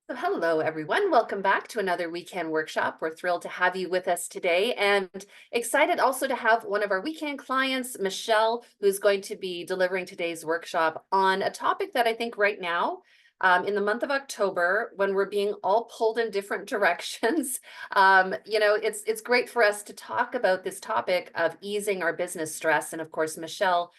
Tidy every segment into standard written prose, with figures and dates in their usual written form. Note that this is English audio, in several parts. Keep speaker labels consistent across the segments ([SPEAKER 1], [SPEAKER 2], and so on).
[SPEAKER 1] So hello, everyone. Welcome back to another weekend workshop. We're thrilled to have you with us today and excited also to have one of our weekend clients, Michele, who's going to be delivering today's workshop on a topic that I think right now, in the month of October, when we're being all pulled in different directions, it's great for us to talk about this topic of easing our business stress. And of course, Michele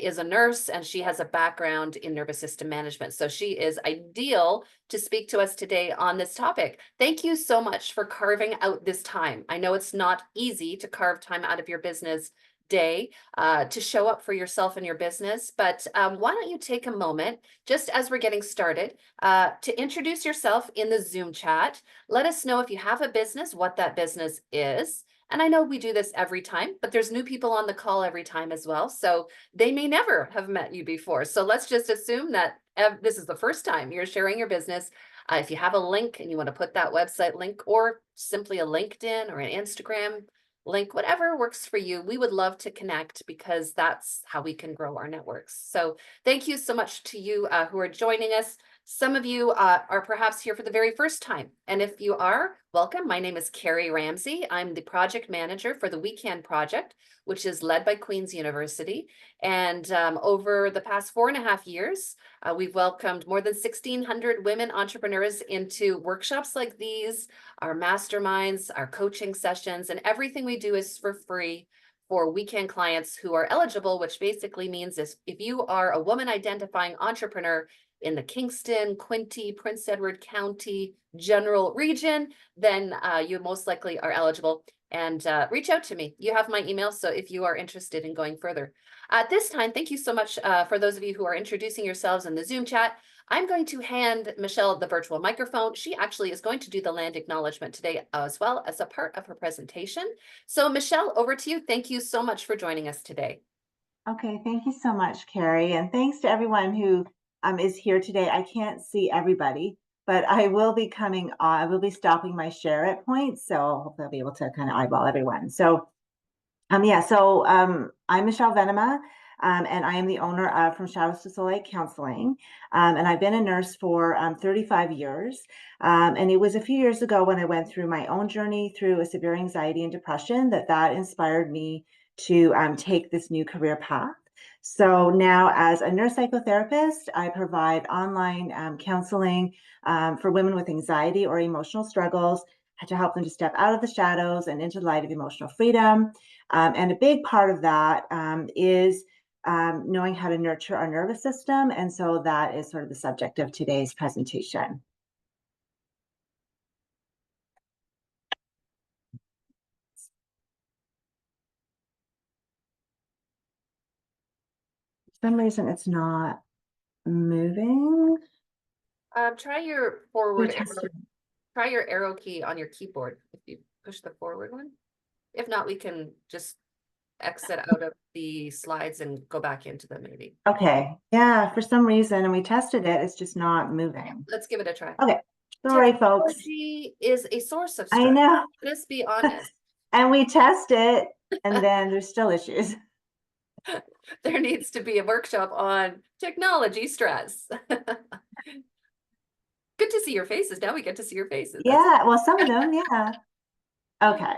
[SPEAKER 1] is a nurse and she has a background in nervous system management. So she is ideal to speak to us today on this topic. Thank you so much for carving out this time. I know it's not easy to carve time out of your business day to show up for yourself and your business, but why don't you take a moment, just as we're getting started, to introduce yourself in the Zoom chat. Let us know if you have a business, what that business is. And I know we do this every time, but there's new people on the call every time as well. So they may never have met you before. So let's just assume that this is the first time you're sharing your business. If you have a link and you want to put that website link or simply a LinkedIn or an Instagram link, whatever works for you, we would love to connect because that's how we can grow our networks. So thank you so much to you who are joining us. Some of you are perhaps here for the very first time. And if you are, welcome. My name is Carrie Ramsey. I'm the project manager for the Weekend Project, which is led by Queen's University. And over the past 4.5 years, we've welcomed more than 1,600 women entrepreneurs into workshops like these, our masterminds, our coaching sessions, and everything we do is for free for weekend clients who are eligible, which basically means if you are a woman identifying entrepreneur in the Kingston, Quinte, Prince Edward County general region, then you most likely are eligible. And reach out to me. You have my email, so if you are interested in going further. At this time, thank you so much for those of you who are introducing yourselves in the Zoom chat. I'm going to hand Michele the virtual microphone. She actually is going to do the land acknowledgement today as well as a part of her presentation. So Michele, over to you. Thank you so much for joining us today.
[SPEAKER 2] Okay, thank you so much, Carrie. And thanks to everyone who is here today. I can't see everybody, but I will be coming on. I will be stopping my share at points. So hopefully I'll be able to kind of eyeball everyone. So I'm Michele Venema, and I am the owner of From Shadows to SoulLight Counselling. And I've been a nurse for 35 years. And it was a few years ago when I went through my own journey through a severe anxiety and depression that inspired me to take this new career path. So now, as a nurse psychotherapist, I provide online counseling for women with anxiety or emotional struggles to help them to step out of the shadows and into the light of emotional freedom. And a big part of that is knowing how to nurture our nervous system. And so that is sort of the subject of today's presentation. For some reason, it's not moving.
[SPEAKER 1] Try your forward arrow. Try your arrow key on your keyboard if you push the forward one. If not, we can just exit out of the slides and go back into them maybe.
[SPEAKER 2] Okay. Yeah, for some reason, and we tested it, it's just not moving.
[SPEAKER 1] Let's give it a try.
[SPEAKER 2] Okay. Sorry, folks.
[SPEAKER 1] Technology is a source of
[SPEAKER 2] I
[SPEAKER 1] stress.
[SPEAKER 2] know.
[SPEAKER 1] Let's be honest.
[SPEAKER 2] And we test it, and then there's still issues.
[SPEAKER 1] There needs to be a workshop on technology stress. Good to see your faces. Now we get to see your faces.
[SPEAKER 2] Yeah, well, some of them, yeah. Okay.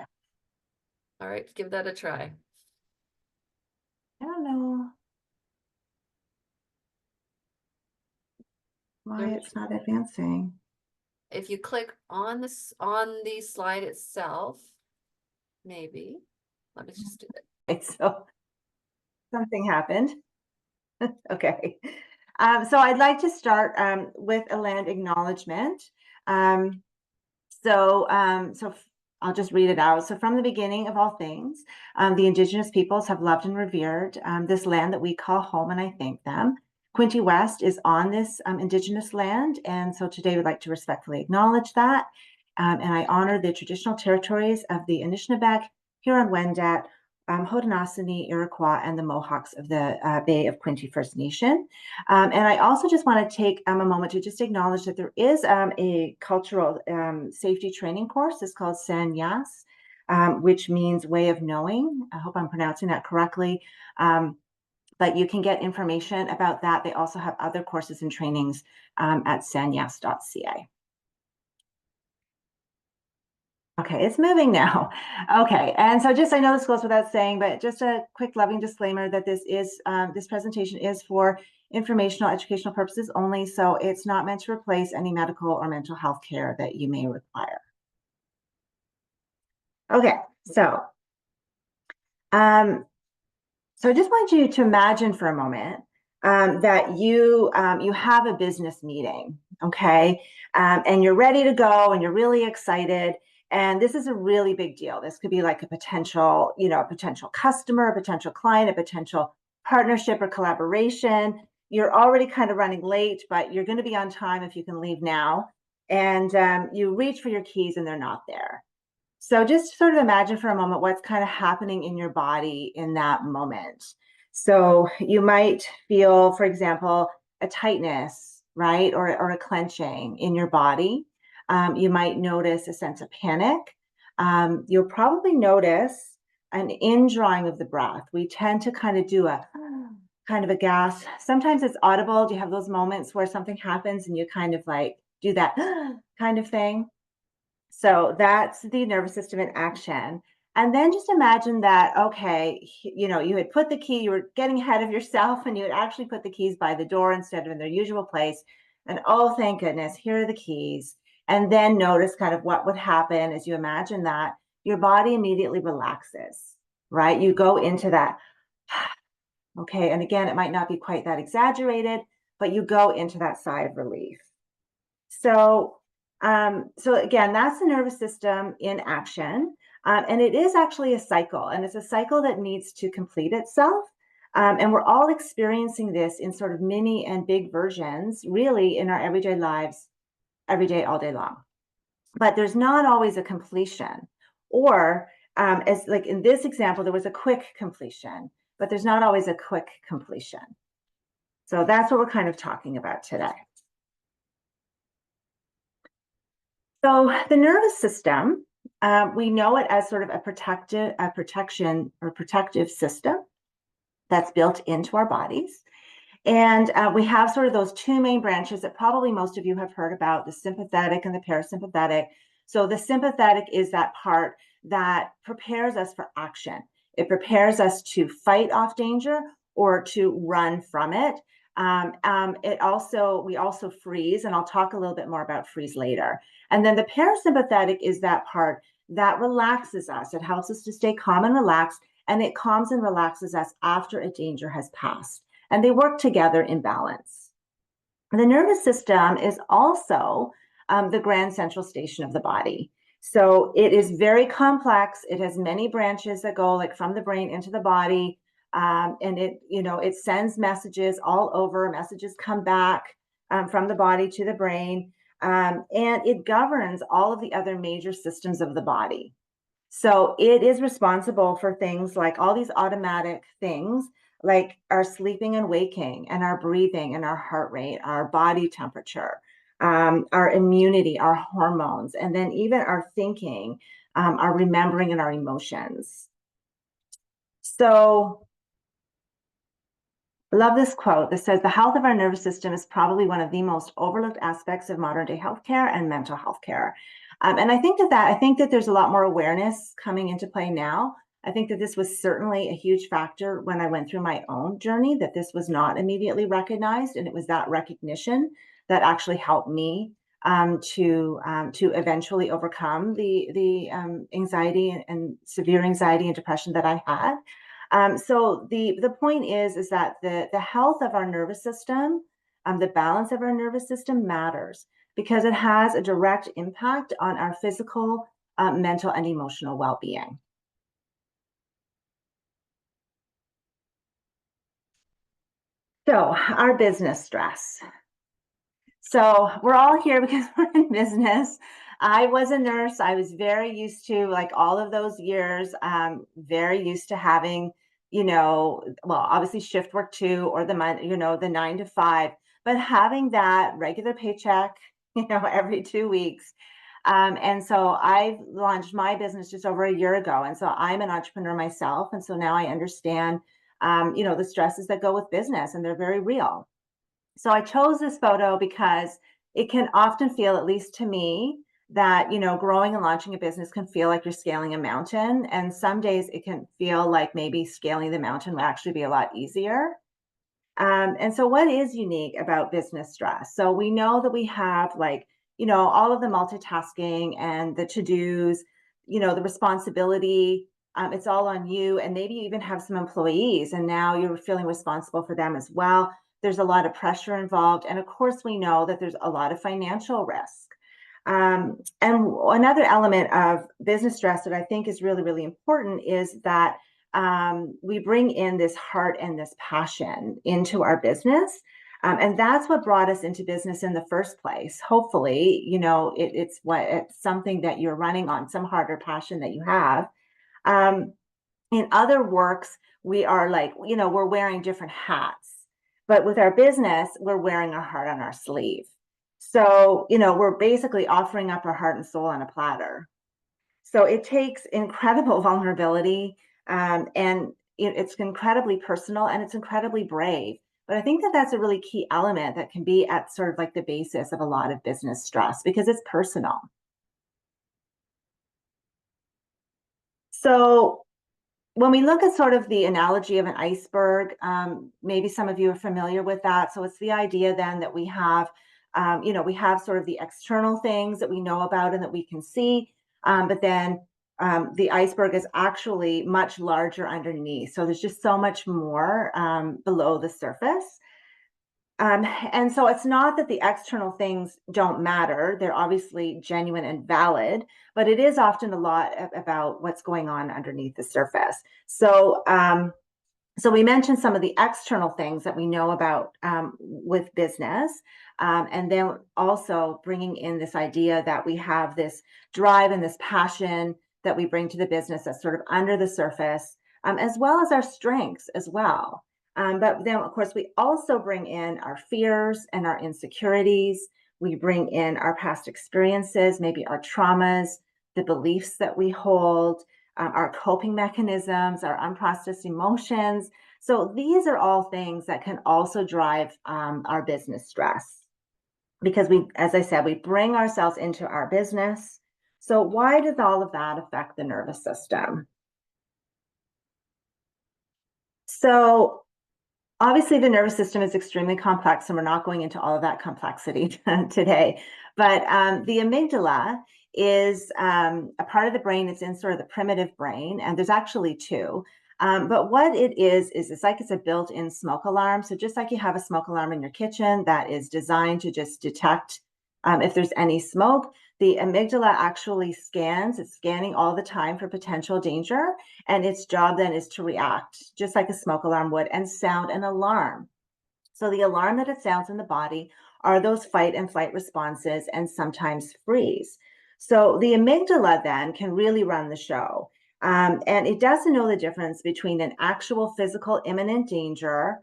[SPEAKER 1] All right, give that a try.
[SPEAKER 2] I don't know why it's not advancing.
[SPEAKER 1] If you click on this on the slide itself, maybe. Let me just do it.
[SPEAKER 2] Okay, so something happened. Okay. So I'd like to start with a land acknowledgement. So I'll just read it out. So from the beginning of all things, the Indigenous peoples have loved and revered this land that we call home, and I thank them. Quinte West is on this Indigenous land, and so today we'd like to respectfully acknowledge that. And I honor the traditional territories of the Anishinaabe, Huron-Wendat, Haudenosaunee, Iroquois, and the Mohawks of the Bay of Quinte First Nation. And I also just want to take a moment to just acknowledge that there is a cultural safety training course. It's called Sanyas, which means way of knowing. I hope I'm pronouncing that correctly. But you can get information about that. They also have other courses and trainings at sanyas.ca. Okay, it's moving now. Okay, and so just I know this goes without saying, but just a quick loving disclaimer that this presentation is for informational, educational purposes only, so it's not meant to replace any medical or mental health care that you may require. Okay, um, so I just want you to imagine for a moment that you have a business meeting, okay, and you're ready to go, and you're really excited. And this is a really big deal. This could be like a potential, a potential customer, a potential client, a potential partnership or collaboration. You're already kind of running late, but you're going to be on time if you can leave now. And you reach for your keys, and they're not there. So just sort of imagine for a moment what's kind of happening in your body in that moment. So you might feel, for example, a tightness, right? Or a clenching in your body. You might notice a sense of panic. You'll probably notice an indrawing of the breath. We tend to kind of do a kind of a gasp. Sometimes it's audible. Do you have those moments where something happens and you kind of like do that kind of thing? So that's the nervous system in action. And then just imagine that, okay, you had put the key, you were getting ahead of yourself, and you had actually put the keys by the door instead of in their usual place. And oh, thank goodness, here are the keys. And then notice kind of what would happen as you imagine that your body immediately relaxes, right? You go into that, okay. And again, it might not be quite that exaggerated, but you go into that sigh of relief. So again, that's the nervous system in action. And it is actually a cycle, and it's a cycle that needs to complete itself. And we're all experiencing this in sort of mini and big versions, really, in our everyday lives, every day, all day long. But there's not always a completion. Or, as like in this example, there was a quick completion, but there's not always a quick completion. So that's what we're kind of talking about today. So the nervous system, we know it as sort of a protection or protective system that's built into our bodies. And we have sort of those two main branches that probably most of you have heard about, the sympathetic and the parasympathetic. So the sympathetic is that part that prepares us for action. It prepares us to fight off danger or to run from it. We also freeze, and I'll talk a little bit more about freeze later. And then the parasympathetic is that part that relaxes us. It helps us to stay calm and relaxed, and it calms and relaxes us after a danger has passed. And they work together in balance. The nervous system is also the grand central station of the body. So it is very complex. It has many branches that go like from the brain into the body. And it sends messages all over. Messages come back from the body to the brain. And it governs all of the other major systems of the body. So it is responsible for things like all these automatic things like our sleeping and waking and our breathing and our heart rate, our body temperature, our immunity, our hormones, and then even our thinking, our remembering, and our emotions. So I love this quote that says, the health of our nervous system is probably one of the most overlooked aspects of modern day healthcare and mental health care. And I think that there's a lot more awareness coming into play now. I think that this was certainly a huge factor when I went through my own journey, that this was not immediately recognized. And it was that recognition that actually helped me to eventually overcome the anxiety and severe anxiety and depression that I had. So the point is that the health of our nervous system, the balance of our nervous system matters because it has a direct impact on our physical, mental, and emotional well-being. So our business stress. So we're all here because we're in business. I was a nurse. I was very used to, like, all of those years, very used to having, obviously shift work too, or the 9 to 5, but having that regular paycheck, every 2 weeks. And so I launched my business just over a year ago. And so I'm an entrepreneur myself. And so now I understand, the stresses that go with business, and they're very real. So I chose this photo because it can often feel, at least to me, that, growing and launching a business can feel like you're scaling a mountain. And some days it can feel like maybe scaling the mountain will actually be a lot easier. And so what is unique about business stress? So we know that we have like, all of the multitasking and the to-dos, the responsibility, it's all on you. And maybe you even have some employees and now you're feeling responsible for them as well. There's a lot of pressure involved. And of course, we know that there's a lot of financial risk. And another element of business stress that I think is really, really important is that we bring in this heart and this passion into our business. And that's what brought us into business in the first place. Hopefully, it's something that you're running on, some heart or passion that you have. In other works, we are like, we're wearing different hats. But with our business, we're wearing our heart on our sleeve. So, we're basically offering up our heart and soul on a platter. So it takes incredible vulnerability, and it's incredibly personal and it's incredibly brave. But I think that that's a really key element that can be at sort of like the basis of a lot of business stress because it's personal. So when we look at sort of the analogy of an iceberg, maybe some of you are familiar with that. So it's the idea then that we have sort of the external things that we know about and that we can see, but then the iceberg is actually much larger underneath. So there's just so much more below the surface. And so it's not that the external things don't matter. They're obviously genuine and valid, but it is often a lot about what's going on underneath the surface. So we mentioned some of the external things that we know about with business, and then also bringing in this idea that we have this drive and this passion that we bring to the business that's sort of under the surface, as well as our strengths as well. But then, of course, we also bring in our fears and our insecurities. We bring in our past experiences, maybe our traumas, the beliefs that we hold, our coping mechanisms, our unprocessed emotions. So these are all things that can also drive our business stress because as I said, we bring ourselves into our business. So why does all of that affect the nervous system? So obviously, the nervous system is extremely complex, and we're not going into all of that complexity today. But the amygdala is a part of the brain. It's in sort of the primitive brain, and there's actually two. But what it is it's like it's a built-in smoke alarm. So just like you have a smoke alarm in your kitchen that is designed to just detect if there's any smoke, the amygdala actually scans. It's scanning all the time for potential danger. And its job then is to react, just like a smoke alarm would, and sound an alarm. So the alarm that it sounds in the body are those fight and flight responses and sometimes freeze. So the amygdala then can really run the show. And it doesn't know the difference between an actual physical imminent danger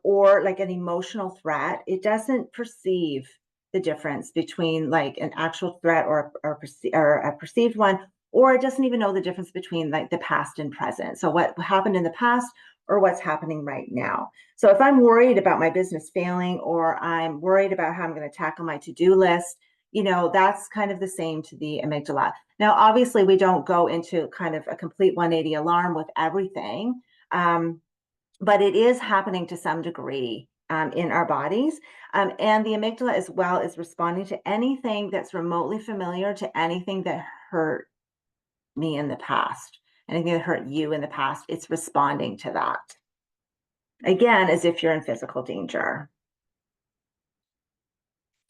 [SPEAKER 2] or like an emotional threat. It doesn't perceive the difference between like an actual threat or a perceived one, or it doesn't even know the difference between like the past and present. So what happened in the past or what's happening right now. So if I'm worried about my business failing or I'm worried about how I'm going to tackle my to-do list, that's kind of the same to the amygdala. Now, obviously, we don't go into kind of a complete 180 alarm with everything, but it is happening to some degree in our bodies. And the amygdala as well is responding to anything that's remotely familiar to anything that hurt me in the past, anything that hurt you in the past. It's responding to that. Again, as if you're in physical danger.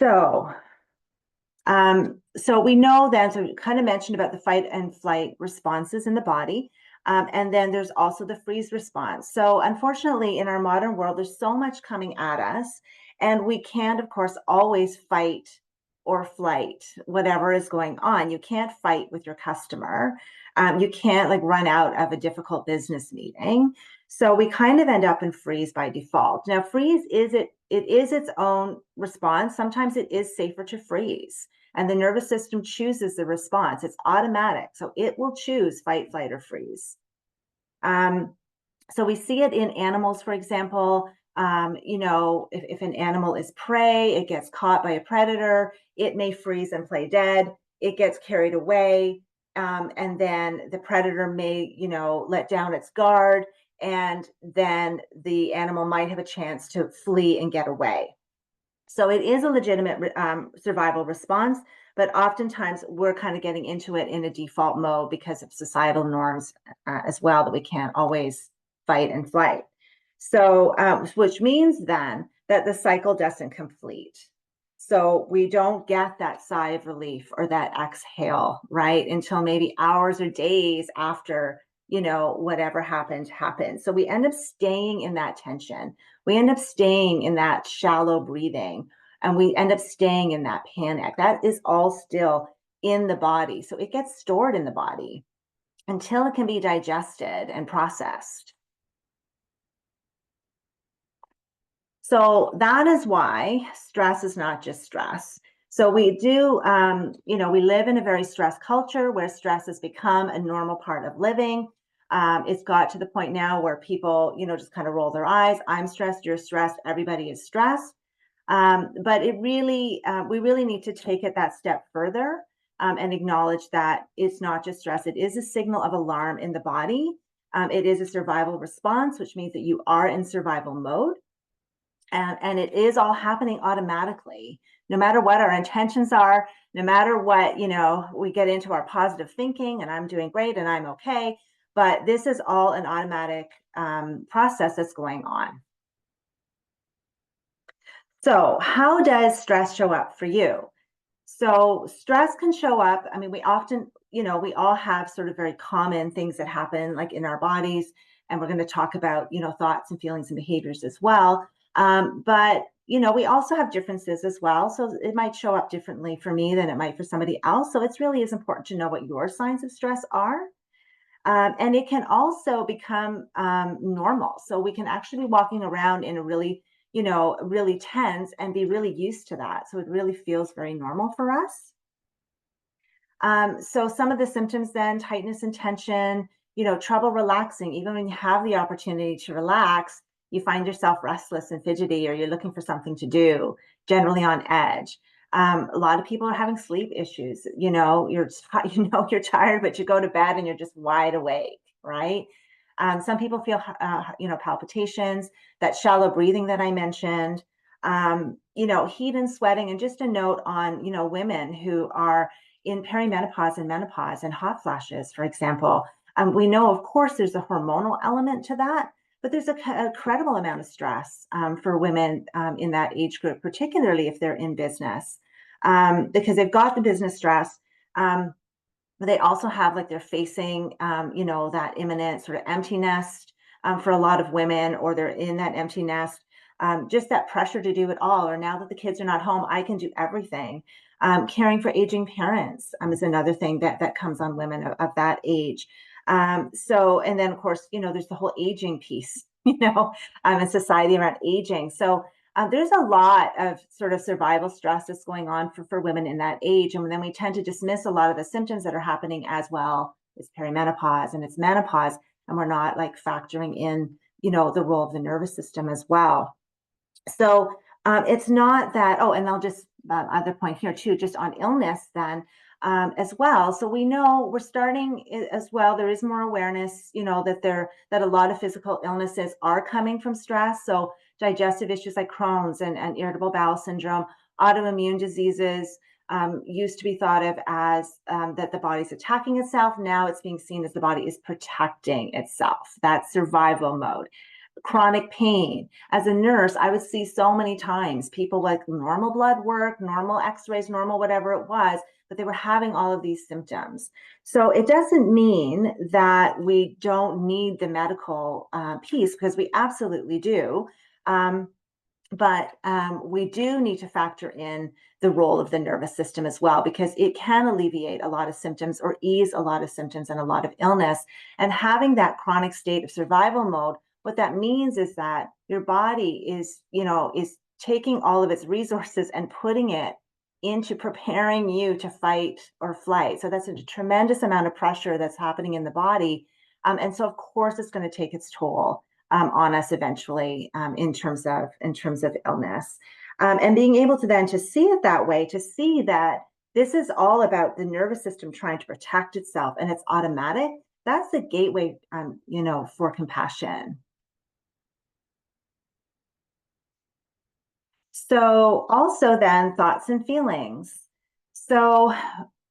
[SPEAKER 2] So we know then, so we kind of mentioned about the fight and flight responses in the body. And then there's also the freeze response. So unfortunately, in our modern world, there's so much coming at us, and we can't, of course, always fight or flight whatever is going on. You can't fight with your customer. You can't like run out of a difficult business meeting. So we kind of end up in freeze by default. Now, freeze it is its own response. Sometimes it is safer to freeze, and the nervous system chooses the response. It's automatic, so it will choose fight, flight, or freeze. So we see it in animals, for example. If an animal is prey, it gets caught by a predator, it may freeze and play dead. it gets carried away. And then the predator may, let down its guard, and then the animal might have a chance to flee and get away. So it is a legitimate survival response, but oftentimes we're kind of getting into it in a default mode because of societal norms as well, that we can't always fight and flight. So, which means then that the cycle doesn't complete. So we don't get that sigh of relief or that exhale, right? Until maybe hours or days after, whatever happened. So we end up staying in that tension. We end up staying in that shallow breathing, and we end up staying in that panic. That is all still in the body. So it gets stored in the body until it can be digested and processed. So that is why stress is not just stress. So we do, we live in a very stressed culture where stress has become a normal part of living. It's got to the point now where people, just kind of roll their eyes. I'm stressed, you're stressed, everybody is stressed. But we really need to take it that step further, and acknowledge that it's not just stress. It is a signal of alarm in the body. It is a survival response, which means that you are in survival mode. And it is all happening automatically, no matter what our intentions are, no matter what, we get into our positive thinking and I'm doing great and I'm okay. But this is all an automatic process that's going on. So how does stress show up for you? So stress can show up. I mean, we often, we all have sort of very common things that happen like in our bodies. And we're going to talk about, thoughts and feelings and behaviors as well. But, we also have differences as well. So it might show up differently for me than it might for somebody else. So it's really is important to know what your signs of stress are. And it can also become normal. So we can actually be walking around in a really, really tense and be really used to that. So it really feels very normal for us. So some of the symptoms then, tightness and tension, trouble relaxing. Even when you have the opportunity to relax, you find yourself restless and fidgety, or you're looking for something to do, generally on edge. A lot of people are having sleep issues. You're tired, but you go to bed and you're just wide awake, right? Some people feel, palpitations, that shallow breathing that I mentioned, heat and sweating. And just a note on, women who are in perimenopause and menopause and hot flashes, for example. We know, of course, there's a hormonal element to that, but there's a credible amount of stress for women in that age group, particularly if they're in business, because they've got the business stress. But they also have, like, they're facing, that imminent sort of empty nest for a lot of women, or they're in that empty nest. Just that pressure to do it all, or now that the kids are not home, I can do everything. Caring for aging parents is another thing that comes on women of that age. And then of course, there's the whole aging piece, in society around aging. So there's a lot of sort of survival stress that's going on for women in that age. And then we tend to dismiss a lot of the symptoms that are happening as well. It's perimenopause and it's menopause, and we're not like factoring in, the role of the nervous system as well. So it's not that, and I'll just, other point here too, just on illness then as well. So we know we're starting as well, there is more awareness, that a lot of physical illnesses are coming from stress. So digestive issues like Crohn's and irritable bowel syndrome, autoimmune diseases used to be thought of as that the body's attacking itself. Now it's being seen as the body is protecting itself. That's survival mode. Chronic pain. As a nurse, I would see so many times people like normal blood work, normal x-rays, normal whatever it was, but they were having all of these symptoms. So it doesn't mean that we don't need the medical piece, because we absolutely do. But we do need to factor in the role of the nervous system as well, because it can alleviate a lot of symptoms or ease a lot of symptoms and a lot of illness. And having that chronic state of survival mode, what that means is that your body is taking all of its resources and putting it into preparing you to fight or flight. So that's a tremendous amount of pressure that's happening in the body. And so of course it's going to take its toll on us eventually in terms of illness. And being able to then to see it that way, to see that This is all about the nervous system trying to protect itself, and it's automatic. That's the gateway, for compassion. So also then thoughts and feelings. So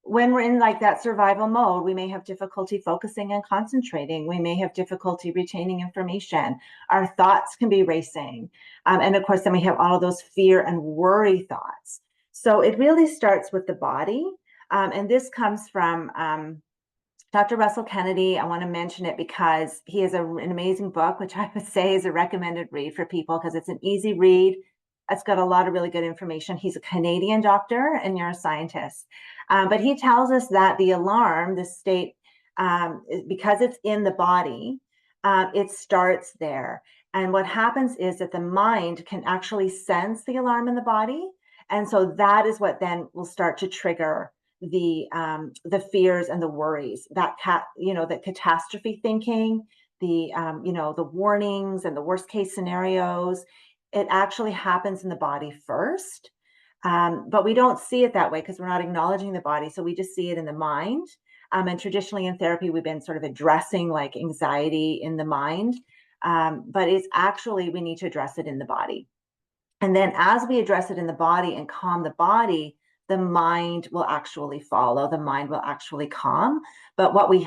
[SPEAKER 2] when we're in like that survival mode, we may have difficulty focusing and concentrating. We may have difficulty retaining information. Our thoughts can be racing. And of course, then we have all of those fear and worry thoughts. So it really starts with the body. And this comes from Dr. Russell Kennedy. I want to mention it because he has an amazing book, which I would say is a recommended read for people because it's an easy read. It's got a lot of really good information. He's a Canadian doctor and neuroscientist. But he tells us that the alarm, the state, because it's in the body, it starts there. And what happens is that the mind can actually sense the alarm in the body. And so that is what then will start to trigger the fears and the worries, the catastrophe thinking, the warnings and the worst case scenarios. It actually happens in the body first. But we don't see it that way because we're not acknowledging the body. So we just see it in the mind. And traditionally in therapy, we've been sort of addressing like anxiety in the mind. But it's actually, we need to address it in the body. And then as we address it in the body and calm the body, the mind will actually follow, the mind will actually calm. But what we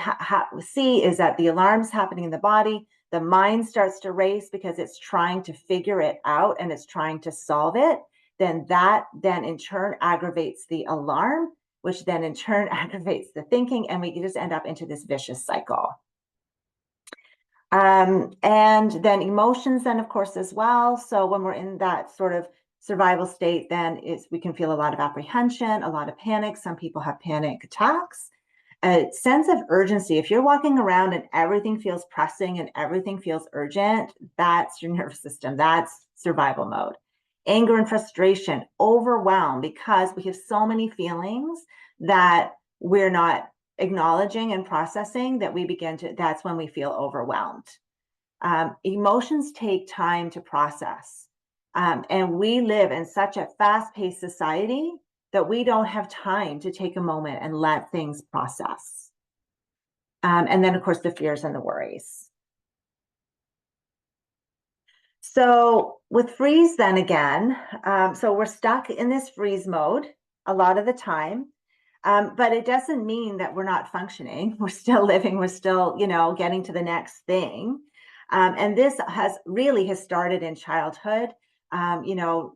[SPEAKER 2] see is that the alarm's happening in the body, the mind starts to race because it's trying to figure it out and it's trying to solve it. Then that then in turn aggravates the alarm, which then in turn aggravates the thinking, and we just end up into this vicious cycle. And then emotions then of course as well. So when we're in that sort of survival state, then we can feel a lot of apprehension, a lot of panic. Some people have panic attacks, a sense of urgency. If you're walking around and everything feels pressing and everything feels urgent, that's your nervous system. That's survival mode. Anger and frustration, overwhelm, because we have so many feelings that we're not acknowledging and processing that that's when we feel overwhelmed. Emotions take time to process. And we live in such a fast-paced society that we don't have time to take a moment and let things process. And then, of course, the fears and the worries. So with freeze, then again, so we're stuck in this freeze mode a lot of the time. But it doesn't mean that we're not functioning. We're still living. We're still, getting to the next thing. And this has started in childhood.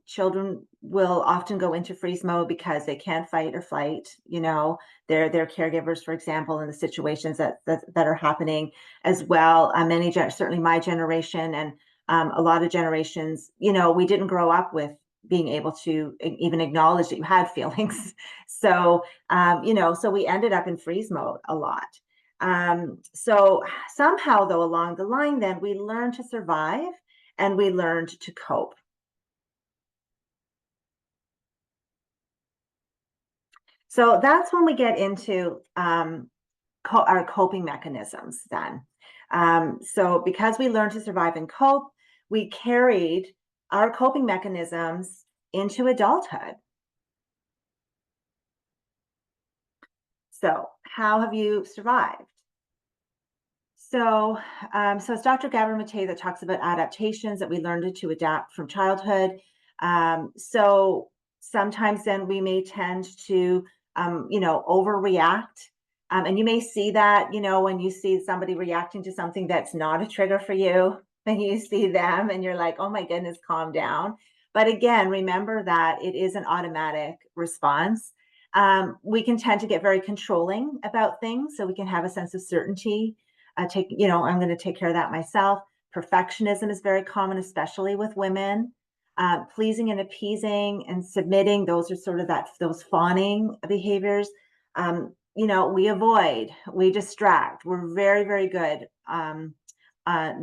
[SPEAKER 2] Children will often go into freeze mode because they can't fight or flight. Their caregivers, for example, in the situations that are happening as well. Certainly my generation and a lot of generations, we didn't grow up with being able to even acknowledge that you had feelings. So, so we ended up in freeze mode a lot. So somehow though, along the line, then we learned to survive and we learned to cope. So that's when we get into our coping mechanisms then. So because we learned to survive and cope, we carried our coping mechanisms into adulthood. So how have you survived? So, it's Dr. Gabor Mate that talks about adaptations that we learned to adapt from childhood. So sometimes then we may tend to, overreact. And you may see that, when you see somebody reacting to something that's not a trigger for you, then you see them and you're like, oh my goodness, calm down. But again, remember that it is an automatic response. We can tend to get very controlling about things, so we can have a sense of certainty. I'm going to take care of that myself. Perfectionism is very common, especially with women. Pleasing and appeasing and submitting, those are sort of those fawning behaviors. We avoid, we distract. We're very, very good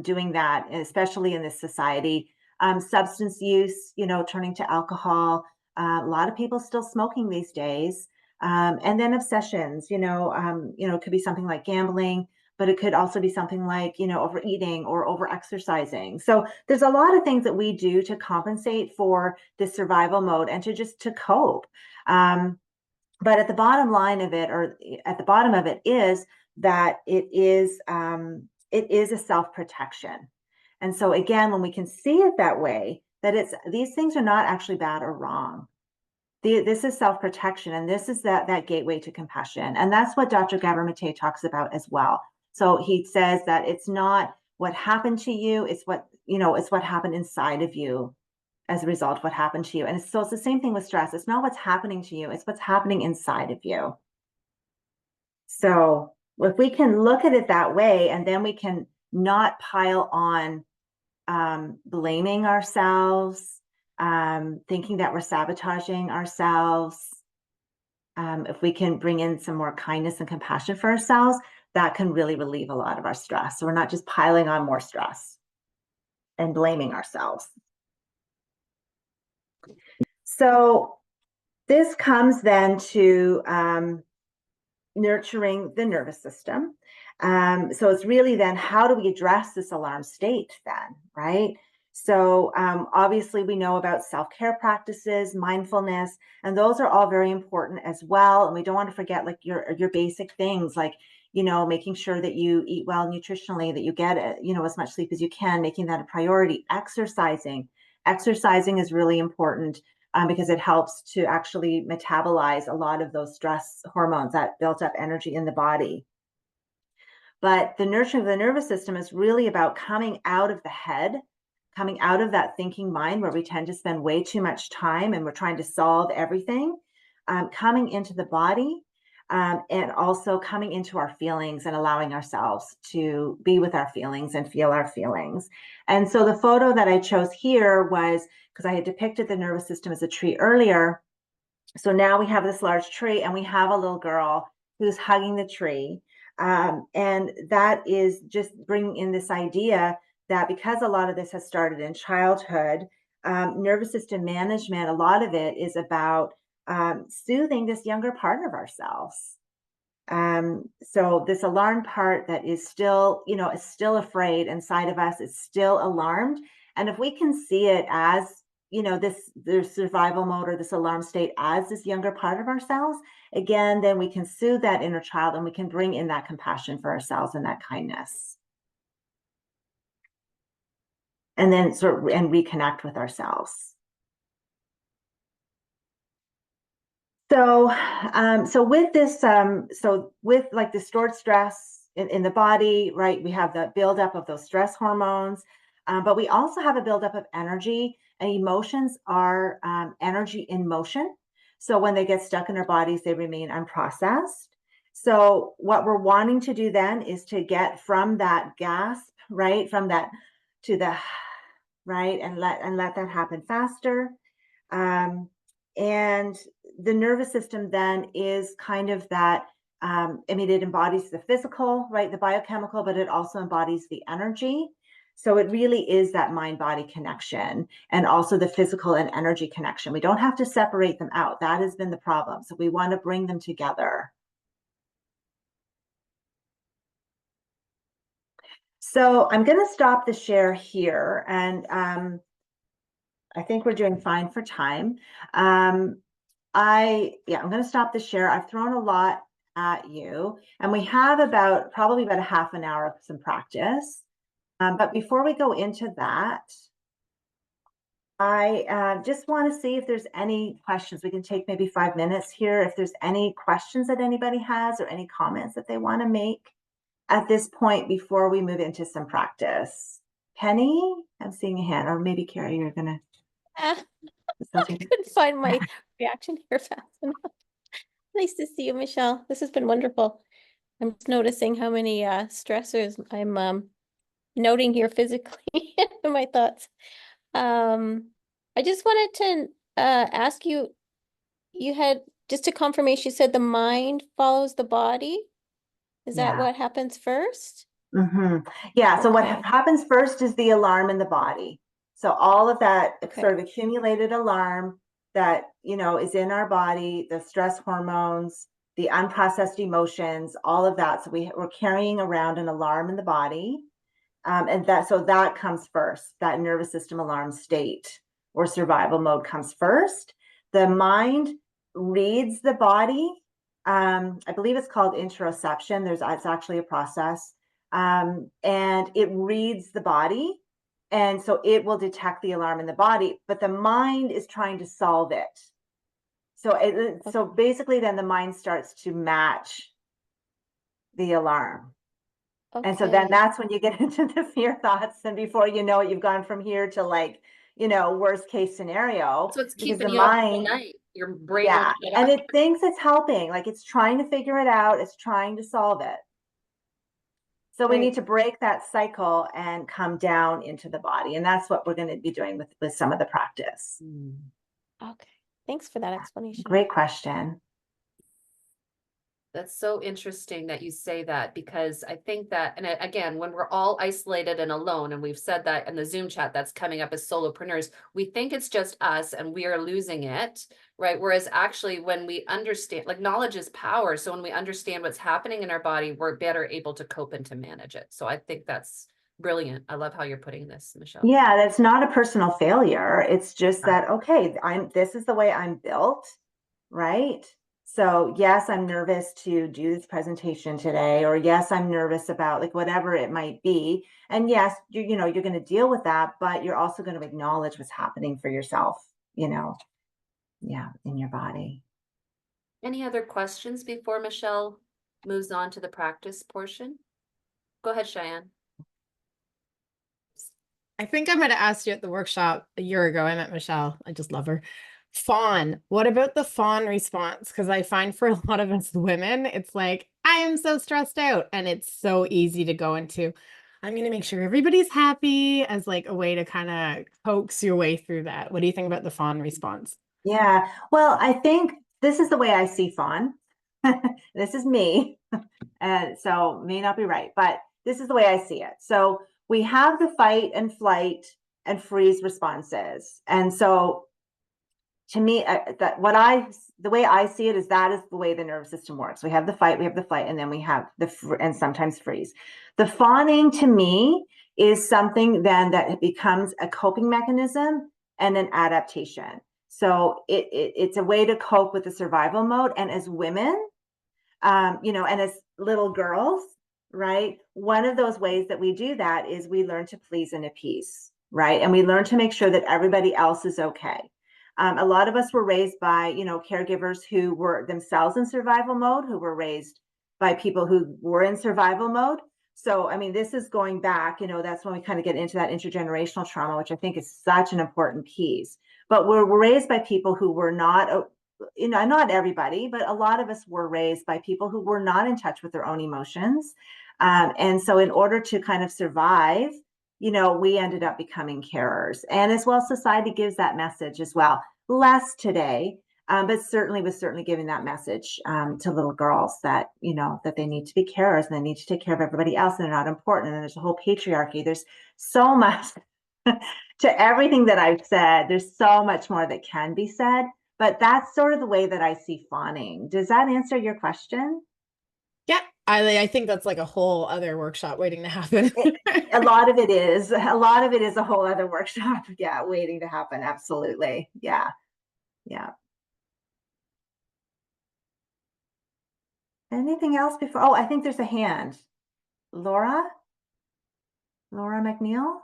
[SPEAKER 2] doing that, especially in this society. Substance use, turning to alcohol. A lot of people still smoking these days. And then obsessions, it could be something like gambling, but it could also be something like, overeating or over-exercising. So there's a lot of things that we do to compensate for the survival mode and to cope. But at the bottom line of it, or at the bottom of it, is that it is a self-protection. And so again, when we can see it that way, that these things are not actually bad or wrong. This is self-protection, and this is that gateway to compassion. And that's what Dr. Gabor Mate talks about as well. So he says that it's not what happened to you, it's what happened inside of you as a result of what happened to you. And so it's the same thing with stress. It's not what's happening to you, it's what's happening inside of you. So if we can look at it that way, and then we can not pile on blaming ourselves, thinking that we're sabotaging ourselves. If we can bring in some more kindness and compassion for ourselves, that can really relieve a lot of our stress. So we're not just piling on more stress and blaming ourselves. So this comes then to nurturing the nervous system. So it's really then, how do we address this alarm state then, right? So obviously we know about self-care practices, mindfulness, and those are all very important as well. And we don't want to forget like your basic things, like, making sure that you eat well nutritionally, that you get, as much sleep as you can, making that a priority. Exercising is really important, because it helps to actually metabolize a lot of those stress hormones, that built up energy in the body. But the nurturing of the nervous system is really about coming out of the head, coming out of that thinking mind where we tend to spend way too much time and we're trying to solve everything, coming into the body, and also coming into our feelings and allowing ourselves to be with our feelings and feel our feelings. And so the photo that I chose here was because I had depicted the nervous system as a tree earlier. So now we have this large tree and we have a little girl who's hugging the tree. And that is just bringing in this idea that because a lot of this has started in childhood, nervous system management, a lot of it is about soothing this younger part of ourselves. So this alarm part that is still, is still afraid inside of us, is still alarmed. And if we can see it as, this survival mode or this alarm state as this younger part of ourselves, again, then we can soothe that inner child and we can bring in that compassion for ourselves and that kindness. And then and reconnect with ourselves. So, with this, with like the stored stress in the body, right? We have the buildup of those stress hormones, but we also have a buildup of energy, and emotions are energy in motion. So when they get stuck in our bodies, they remain unprocessed. So what we're wanting to do then is to get from that gasp, right, from that to the right, and let that happen faster. And the nervous system then is kind of that, it embodies the physical, right, the biochemical, but it also embodies the energy. So it really is that mind body connection, and also the physical and energy connection. We don't have to separate them out. That has been the problem. So we want to bring them together. So I'm going to stop the share here, and I think we're doing fine for time. I'm going to stop the share. I've thrown a lot at you, and we have probably about a half an hour of some practice. But before we go into that, I just want to see if there's any questions. We can take maybe 5 minutes here. If there's any questions that anybody has or any comments that they want to make at this point before we move into some practice. Penny, I'm seeing a hand, or maybe Carrie, you're going to.
[SPEAKER 3] I couldn't find my reaction here fast enough. Nice to see you, Michele. This has been wonderful. I'm just noticing how many stressors I'm noting here physically in my thoughts. I just wanted to ask you, you had just a confirmation, you said the mind follows the body. Is that what happens first?
[SPEAKER 2] Yeah, so what happens first is the alarm in the body. So all of that sort of accumulated alarm that, is in our body, the stress hormones, the unprocessed emotions, all of that. So we're carrying around an alarm in the body. And that comes first, that nervous system alarm state or survival mode comes first. The mind reads the body. I believe it's called interoception. It's actually a process. And it reads the body. And so it will detect the alarm in the body, but the mind is trying to solve it. So basically then the mind starts to match the alarm.
[SPEAKER 3] Okay.
[SPEAKER 2] And so then that's when you get into the fear thoughts, and before you know it, you've gone from here to like, worst case scenario.
[SPEAKER 1] So it's
[SPEAKER 2] because
[SPEAKER 1] keeping
[SPEAKER 2] the
[SPEAKER 1] you up all
[SPEAKER 2] mind,
[SPEAKER 1] night. Your brain
[SPEAKER 2] yeah,
[SPEAKER 1] won't shut
[SPEAKER 2] and
[SPEAKER 1] up.
[SPEAKER 2] it thinks it's helping, like it's trying to figure it out, it's trying to solve it. So we
[SPEAKER 3] Right.
[SPEAKER 2] need to break that cycle and come down into the body. And that's what we're going to be doing with some of the practice.
[SPEAKER 3] Okay. Thanks for that explanation.
[SPEAKER 2] Great question.
[SPEAKER 1] That's so interesting that you say that, because I think that, and again, when we're all isolated and alone, and we've said that in the Zoom chat that's coming up as solopreneurs, we think it's just us and we are losing it, right? Whereas actually when we understand, like knowledge is power. So when we understand what's happening in our body, we're better able to cope and to manage it. So I think that's brilliant. I love how you're putting this, Michele.
[SPEAKER 2] Yeah, that's not a personal failure. It's just that, okay, this is the way I'm built, right? So yes, I'm nervous to do this presentation today, or yes, I'm nervous about like whatever it might be. And yes, you're going to deal with that, but you're also going to acknowledge what's happening for yourself, yeah, in your body.
[SPEAKER 1] Any other questions before Michele moves on to the practice portion? Go ahead, Cheyenne.
[SPEAKER 4] I think I might have asked you at the workshop a year ago. I met Michele. I just love her. Fawn. What about the fawn response? Because I find for a lot of us women, it's like, I am so stressed out. And it's so easy to go into, I'm going to make sure everybody's happy, as like a way to kind of coax your way through that. What do you think about the fawn response?
[SPEAKER 2] Yeah, well, I think this is the way I see fawn. This is me. And so may not be right, but this is the way I see it. So we have the fight and flight and freeze responses. And so to me, the way I see it is that is the way the nervous system works. We have the fight, we have the flight, and then we have and sometimes freeze. The fawning to me is something then that becomes a coping mechanism and an adaptation. So it's a way to cope with the survival mode. And as women, and as little girls, right? One of those ways that we do that is we learn to please and appease, right? And we learn to make sure that everybody else is okay. A lot of us were raised by, caregivers who were themselves in survival mode, who were raised by people who were in survival mode. So, I mean, this is going back, that's when we kind of get into that intergenerational trauma, which I think is such an important piece. But we're raised by people who were not, not everybody, but a lot of us were raised by people who were not in touch with their own emotions. And so in order to kind of survive, we ended up becoming carers. And as well, society gives that message as well. Less today, but certainly was giving that message to little girls that, that they need to be carers and they need to take care of everybody else and they're not important. And there's a whole patriarchy. There's so much to everything that I've said. There's so much more that can be said, but that's sort of the way that I see fawning. Does that answer your question?
[SPEAKER 4] Yeah, I think that's like a whole other workshop waiting to happen.
[SPEAKER 2] A lot of it is a whole other workshop. Yeah, waiting to happen. Absolutely. Yeah. Anything else before? Oh, I think there's a hand. Laura McNeil.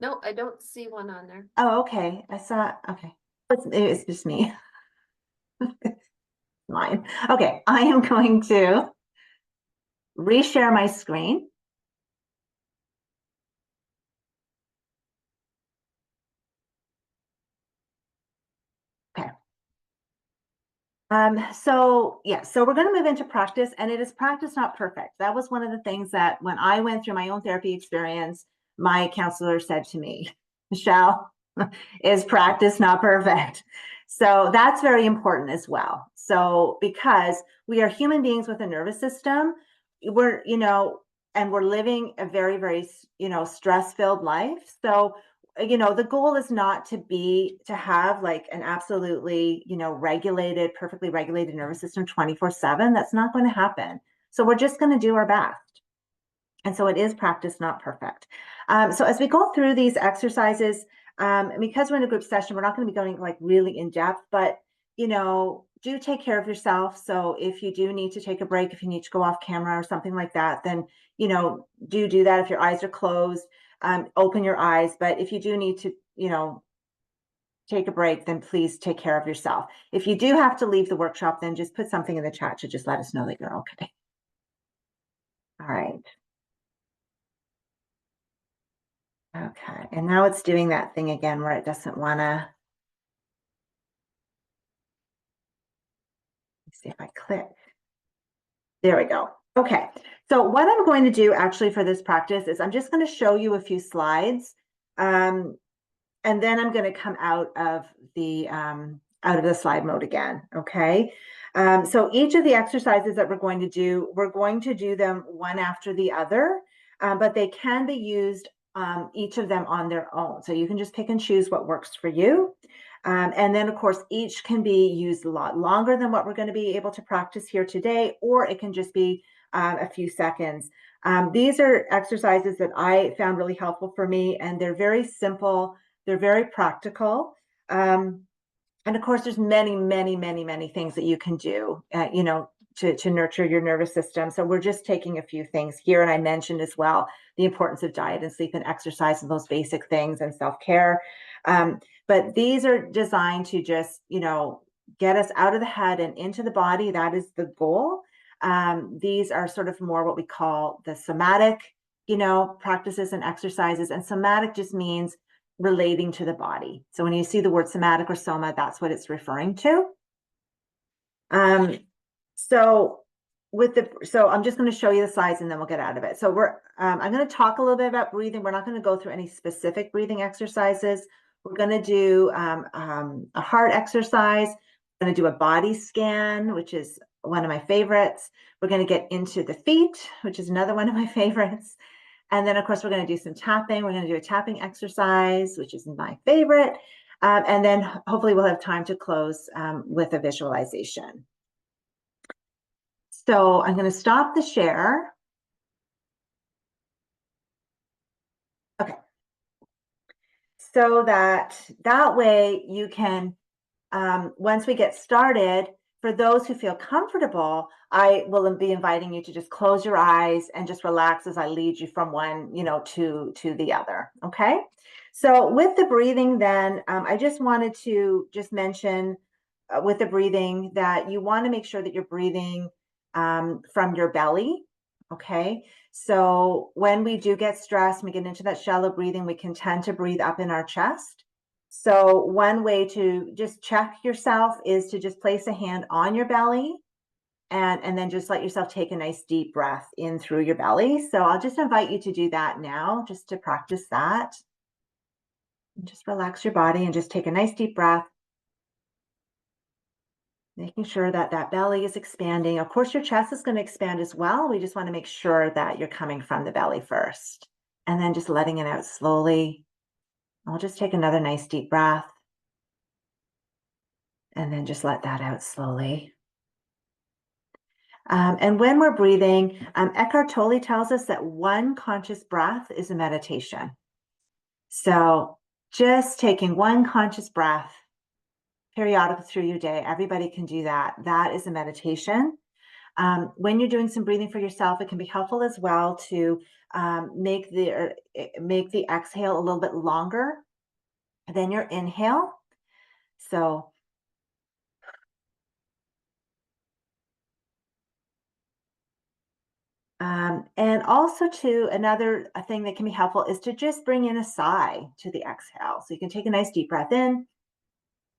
[SPEAKER 1] No, I don't see one on there.
[SPEAKER 2] Oh, okay. I saw. Okay, it's just me. Mine. Okay, I am going to reshare my screen. Okay. So we're going to move into practice, and it is practice, not perfect. That was one of the things that when I went through my own therapy experience, my counselor said to me, Michele, is practice not perfect? So that's very important as well. So because we are human beings with a nervous system, we're, and we're living a very, very, stress-filled life. So the goal is not to have like an absolutely, perfectly regulated nervous system 24/7. That's not going to happen. So we're just going to do our best. And so it is practice, not perfect. So as we go through these exercises, because we're in a group session, we're not going to be going like really in depth, but do take care of yourself. So if you do need to take a break, if you need to go off camera or something like that, then, do that. If your eyes are closed, open your eyes. But if you do need to, take a break, then please take care of yourself. If you do have to leave the workshop, then just put something in the chat to just let us know that you're okay. All right. Okay, and now it's doing that thing again where it doesn't want to. Let's see if I click. There we go. Okay, so what I'm going to do actually for this practice is I'm just going to show you a few slides, and then I'm going to come out of the slide mode again. Okay, so each of the exercises that we're going to do them one after the other, but they can be used each of them on their own. So you can just pick and choose what works for you. And then, of course, each can be used a lot longer than what we're going to be able to practice here today, or it can just be a few seconds. These are exercises that I found really helpful for me, and they're very simple. They're very practical. And of course, there's many, many, many, many things that you can do, to nurture your nervous system. So we're just taking a few things here. And I mentioned as well the importance of diet and sleep and exercise and those basic things and self-care. But these are designed to just, get us out of the head and into the body. That is the goal. These are sort of more what we call the somatic, practices and exercises. And somatic just means relating to the body. So when you see the word somatic or soma, that's what it's referring to. So I'm just going to show you the slides and then we'll get out of it. So I'm going to talk a little bit about breathing. We're not going to go through any specific breathing exercises. We're going to do a heart exercise. We're going to do a body scan, which is one of my favorites. We're going to get into the feet, which is another one of my favorites. And then, of course, we're going to do some tapping. We're going to do a tapping exercise, which is my favorite. And then hopefully we'll have time to close with a visualization. So I'm going to stop the share. Okay. So that way you can, once we get started, for those who feel comfortable, I will be inviting you to just close your eyes and just relax as I lead you from one, to the other. Okay. So with the breathing, then I just wanted to just mention with the breathing that you want to make sure that you're breathing from your belly. Okay. So when we do get stressed, we get into that shallow breathing, we can tend to breathe up in our chest. So one way to just check yourself is to just place a hand on your belly and then just let yourself take a nice deep breath in through your belly. So I'll just invite you to do that now, just to practice that. And just relax your body and just take a nice deep breath. Making sure that that belly is expanding. Of course, your chest is going to expand as well. We just want to make sure that you're coming from the belly first. And then just letting it out slowly. I'll just take another nice deep breath. And then just let that out slowly. And when we're breathing, Eckhart Tolle tells us that one conscious breath is a meditation. So just taking one conscious breath periodically through your day, everybody can do that. That is a meditation. When you're doing some breathing for yourself, it can be helpful as well to make the exhale a little bit longer than your inhale. So and also another thing that can be helpful is to just bring in a sigh to the exhale. So you can take a nice deep breath in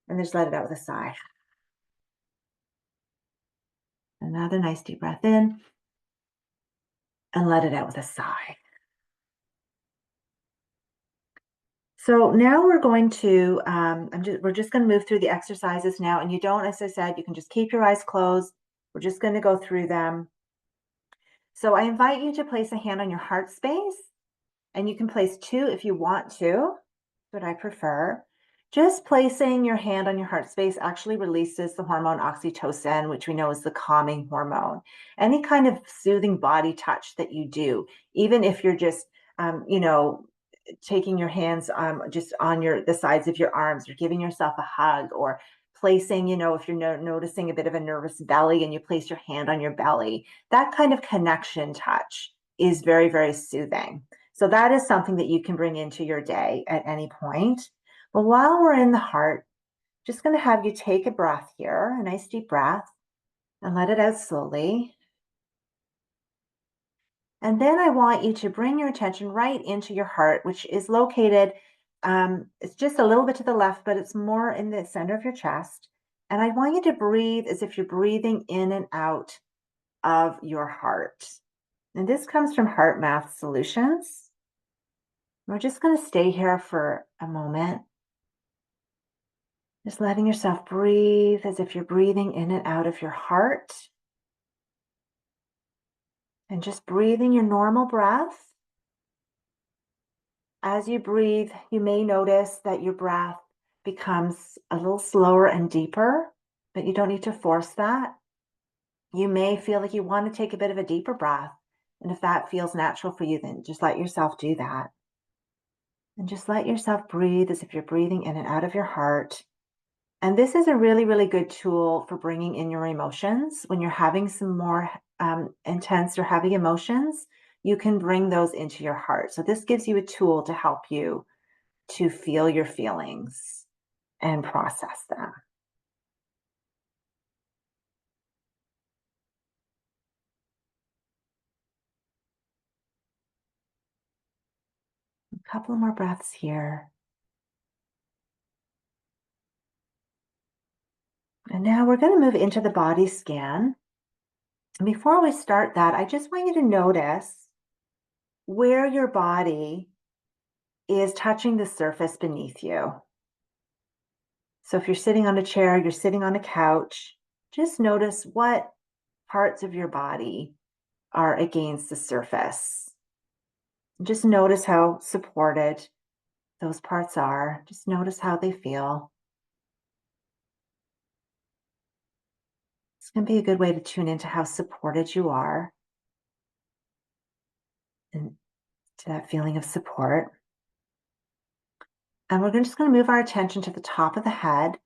[SPEAKER 2] and just let it out with a sigh. Another nice deep breath in and let it out with a sigh. So now we're going to, we're just going to move through the exercises now. And you don't, as I said, you can just keep your eyes closed. We're just going to go through them. So I invite you to place a hand on your heart space, and you can place two if you want to, but I prefer. Just placing your hand on your heart space actually releases the hormone oxytocin, which we know is the calming hormone. Any kind of soothing body touch that you do, even if you're just, taking your hands just on the sides of your arms, or giving yourself a hug, or placing, if you're noticing a bit of a nervous belly and you place your hand on your belly, that kind of connection touch is very, very soothing. So that is something that you can bring into your day at any point. But while we're in the heart, just going to have you take a breath here, a nice deep breath, and let it out slowly. And then I want you to bring your attention right into your heart, which is located, it's just a little bit to the left, but it's more in the center of your chest. And I want you to breathe as if you're breathing in and out of your heart. And this comes from Heart Math Solutions. We're just going to stay here for a moment. Just letting yourself breathe as if you're breathing in and out of your heart. And just breathing your normal breath. As you breathe, you may notice that your breath becomes a little slower and deeper, but you don't need to force that. You may feel like you want to take a bit of a deeper breath. And if that feels natural for you, then just let yourself do that. And just let yourself breathe as if you're breathing in and out of your heart. And this is a really, really good tool for bringing in your emotions. When you're having some more intense or heavy emotions, you can bring those into your heart. So this gives you a tool to help you to feel your feelings and process them. A couple more breaths here. And now we're going to move into the body scan. And before we start that, I just want you to notice where your body is touching the surface beneath you. So if you're sitting on a chair, you're sitting on a couch, just notice what parts of your body are against the surface. Just notice how supported those parts are. Just notice how they feel. It's going to be a good way to tune into how supported you are and to that feeling of support. And we're just going to move our attention to the top of the head.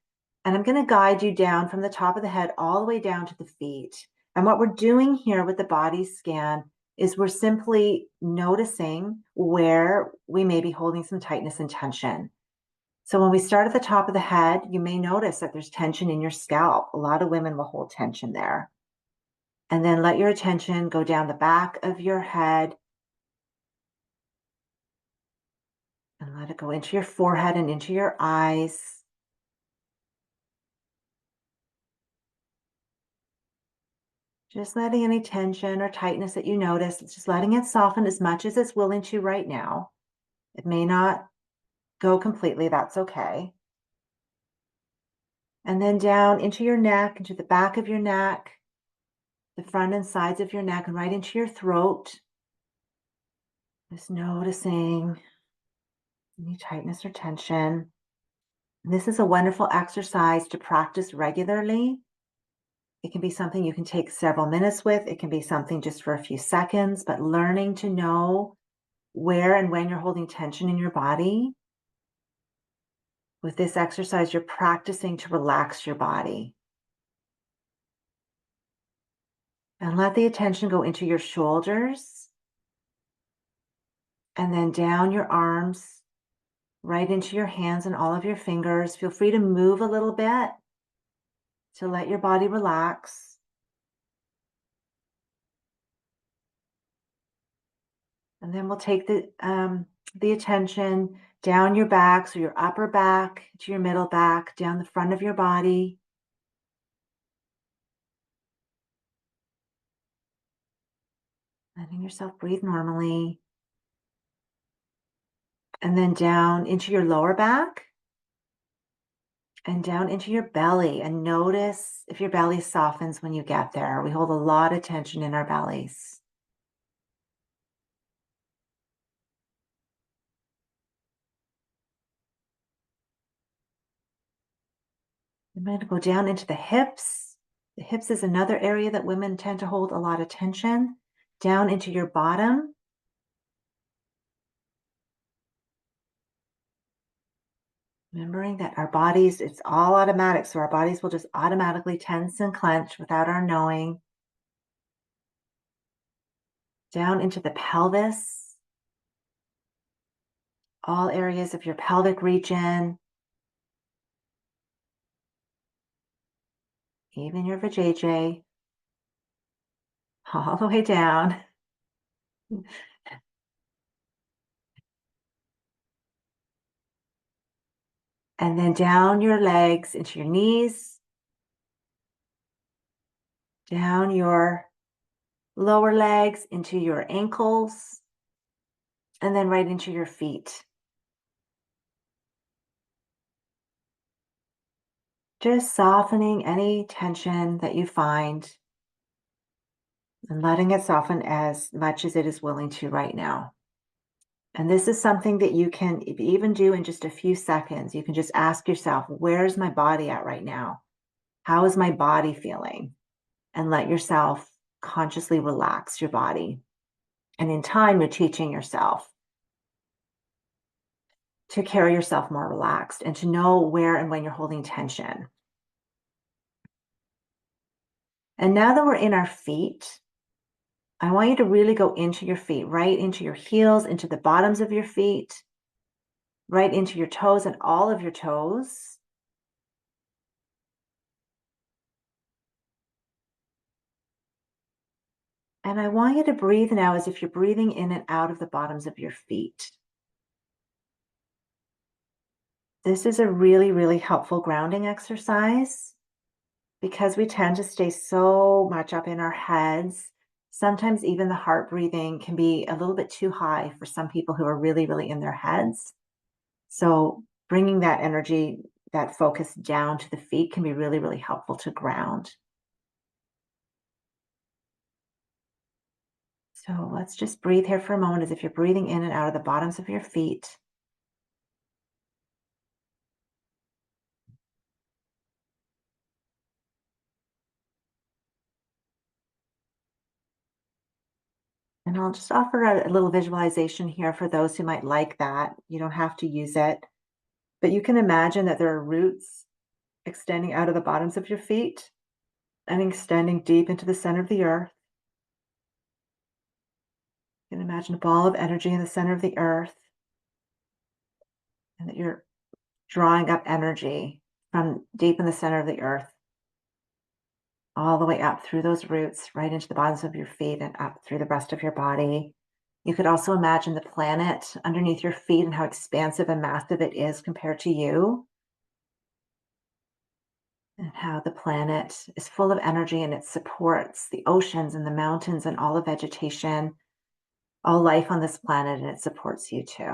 [SPEAKER 2] And I'm going to guide you down from the top of the head all the way down to the feet. And what we're doing here with the body scan is we're simply noticing where we may be holding some tightness and tension. So when we start at the top of the head, you may notice that there's tension in your scalp. A lot of women will hold tension there. And then let your attention go down the back of your head and let it go into your forehead and into your eyes. Just letting any tension or tightness that you notice, just letting it soften as much as it's willing to right now. It may not go completely, that's okay. And then down into your neck, into the back of your neck, the front and sides of your neck, and right into your throat. Just noticing any tightness or tension. And this is a wonderful exercise to practice regularly. It can be something you can take several minutes with. It can be something just for a few seconds, but learning to know where and when you're holding tension in your body. With this exercise, you're practicing to relax your body. And let the attention go into your shoulders and then down your arms, right into your hands and all of your fingers. Feel free to move a little bit to let your body relax. And then we'll take the attention down your back, so your upper back to your middle back, down the front of your body. Letting yourself breathe normally. And then down into your lower back and down into your belly. And notice if your belly softens when you get there. We hold a lot of tension in our bellies. I'm going to go down into the hips. The hips is another area that women tend to hold a lot of tension. Down into your bottom. Remembering that our bodies, it's all automatic. So our bodies will just automatically tense and clench without our knowing. Down into the pelvis, all areas of your pelvic region, even your vajayjay, all the way down. And then down your legs into your knees, down your lower legs into your ankles, and then right into your feet. Just softening any tension that you find and letting it soften as much as it is willing to right now. And this is something that you can even do in just a few seconds. You can just ask yourself, where's my body at right now? How is my body feeling? And let yourself consciously relax your body. And in time, you're teaching yourself to carry yourself more relaxed and to know where and when you're holding tension. And now that we're in our feet, I want you to really go into your feet, right into your heels, into the bottoms of your feet, right into your toes and all of your toes. And I want you to breathe now as if you're breathing in and out of the bottoms of your feet. This is a really, really helpful grounding exercise because we tend to stay so much up in our heads. Sometimes even the heart breathing can be a little bit too high for some people who are really, really in their heads. So bringing that energy, that focus down to the feet can be really, really helpful to ground. So let's just breathe here for a moment as if you're breathing in and out of the bottoms of your feet. And I'll just offer a little visualization here for those who might like that. You don't have to use it, but you can imagine that there are roots extending out of the bottoms of your feet and extending deep into the center of the earth. You can imagine a ball of energy in the center of the earth, and that you're drawing up energy from deep in the center of the earth, all the way up through those roots, right into the bottoms of your feet and up through the rest of your body. You could also imagine the planet underneath your feet and how expansive and massive it is compared to you. And how the planet is full of energy and it supports the oceans and the mountains and all the vegetation, all life on this planet, and it supports you too.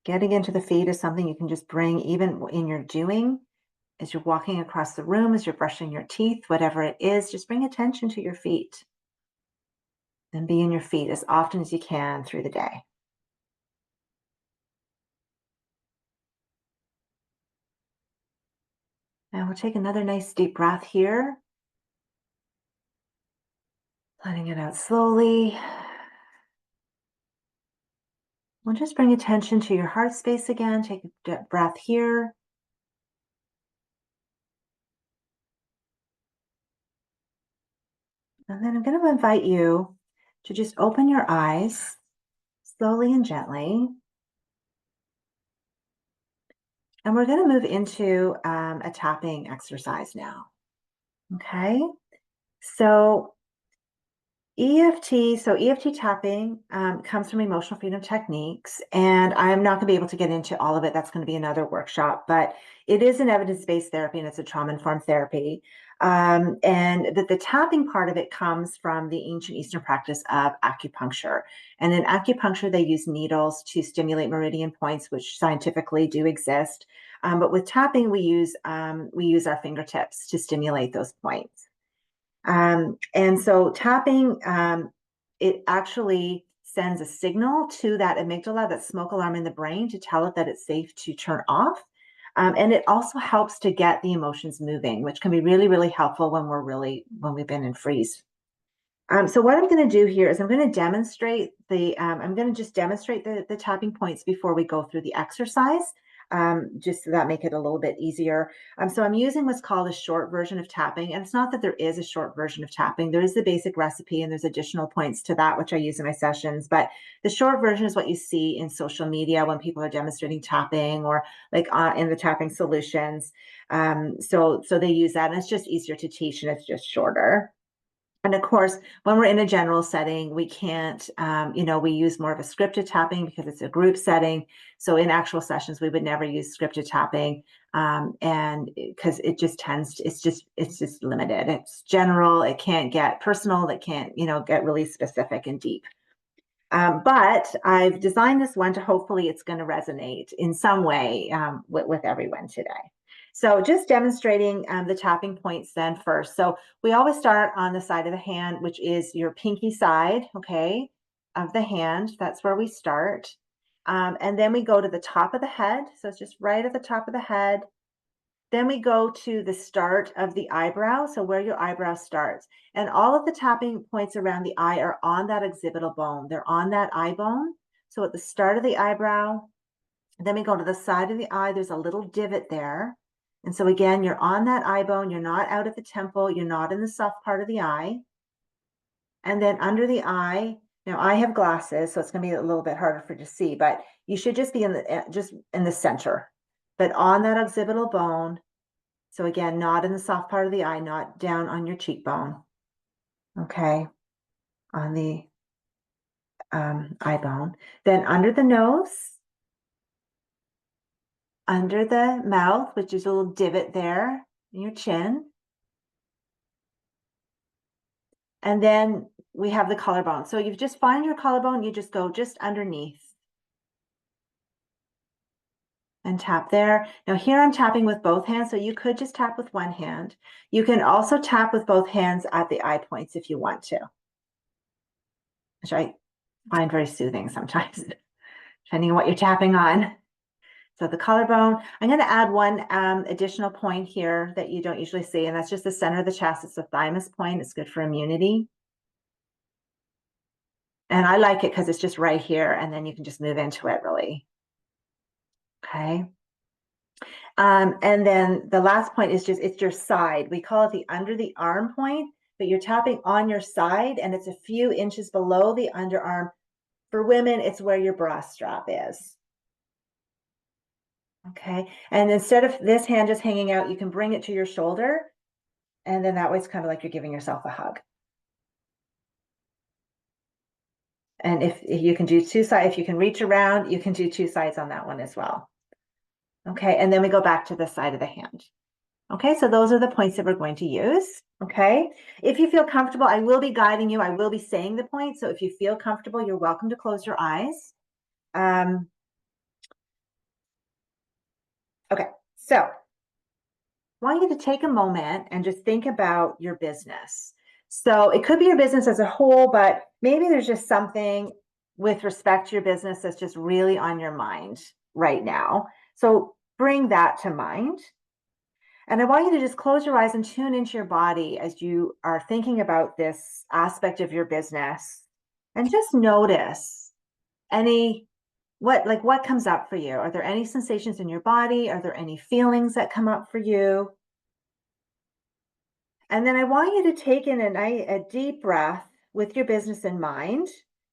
[SPEAKER 2] Getting into the feet is something you can just bring even in your doing, as you're walking across the room, as you're brushing your teeth, whatever it is, just bring attention to your feet and be in your feet as often as you can through the day. Now we'll take another nice deep breath here, letting it out slowly. We'll just bring attention to your heart space again. Take a deep breath here. And then I'm going to invite you to just open your eyes slowly and gently. And we're going to move into a tapping exercise now. Okay. So EFT tapping comes from emotional freedom techniques, and I'm not going to be able to get into all of it. That's going to be another workshop, but it is an evidence-based therapy and it's a trauma-informed therapy. And the tapping part of it comes from the ancient Eastern practice of acupuncture. And in acupuncture, they use needles to stimulate meridian points, which scientifically do exist. But with tapping, we use our fingertips to stimulate those points. And so tapping, it actually sends a signal to that amygdala, that smoke alarm in the brain, to tell it that it's safe to turn off. And it also helps to get the emotions moving, which can be really, really helpful when we've been in freeze. So what I'm going to do here is I'm going to demonstrate I'm going to just demonstrate the tapping points before we go through the exercise, just so that make it a little bit easier. So I'm using what's called a short version of tapping, and it's not that there is a short version of tapping. There is the basic recipe, and there's additional points to that, which I use in my sessions. But the short version is what you see in social media when people are demonstrating tapping, or like in the tapping solutions. So they use that, and it's just easier to teach, and it's just shorter. And of course, when we're in a general setting, we can't, we use more of a scripted tapping because it's a group setting. So in actual sessions, we would never use scripted tapping, and because it just it's just limited. It's general. It can't get personal. It can't, get really specific and deep. But I've designed this one to hopefully it's going to resonate in some way with everyone today. So just demonstrating the tapping points then first. So we always start on the side of the hand, which is your pinky side, okay, of the hand. That's where we start. And then we go to the top of the head. So it's just right at the top of the head. Then we go to the start of the eyebrow, so where your eyebrow starts. And all of the tapping points around the eye are on that occipital bone. They're on that eye bone. So at the start of the eyebrow, then we go to the side of the eye, there's a little divot there. And so again, you're on that eye bone, you're not out at the temple, you're not in the soft part of the eye. And then under the eye, now I have glasses, so it's going to be a little bit harder for you to see, but you should just be in the center. But on that occipital bone, so again, not in the soft part of the eye, not down on your cheekbone, okay, on the eye bone. Then under the nose, under the mouth, which is a little divot there in your chin. And then we have the collarbone. So you just find your collarbone, you just go just underneath and tap there. Now here I'm tapping with both hands, so you could just tap with one hand. You can also tap with both hands at the eye points if you want to, which I find very soothing sometimes, depending on what you're tapping on. So the collarbone, I'm going to add one additional point here that you don't usually see, and that's just the center of the chest. It's the thymus point. It's good for immunity. And I like it because it's just right here, and then you can just move into it really. Okay. And then the last point is it's your side. We call it the under the arm point, but you're tapping on your side, and it's a few inches below the underarm. For women, it's where your bra strap is. Okay, and instead of this hand just hanging out, you can bring it to your shoulder, and then that way it's kind of like you're giving yourself a hug. And if you can do two sides, if you can reach around, you can do two sides on that one as well. Okay, and then we go back to the side of the hand. Okay, so those are the points that we're going to use. Okay, if you feel comfortable, I will be guiding you. I will be saying the points. So if you feel comfortable, you're welcome to close your eyes. Okay, so I want you to take a moment and just think about your business. So it could be your business as a whole, but maybe there's just something with respect to your business that's just really on your mind right now. So bring that to mind. And I want you to just close your eyes and tune into your body as you are thinking about this aspect of your business, and just notice what comes up for you. Are there any sensations in your body? Are there any feelings that come up for you? And then I want you to take in a deep breath with your business in mind.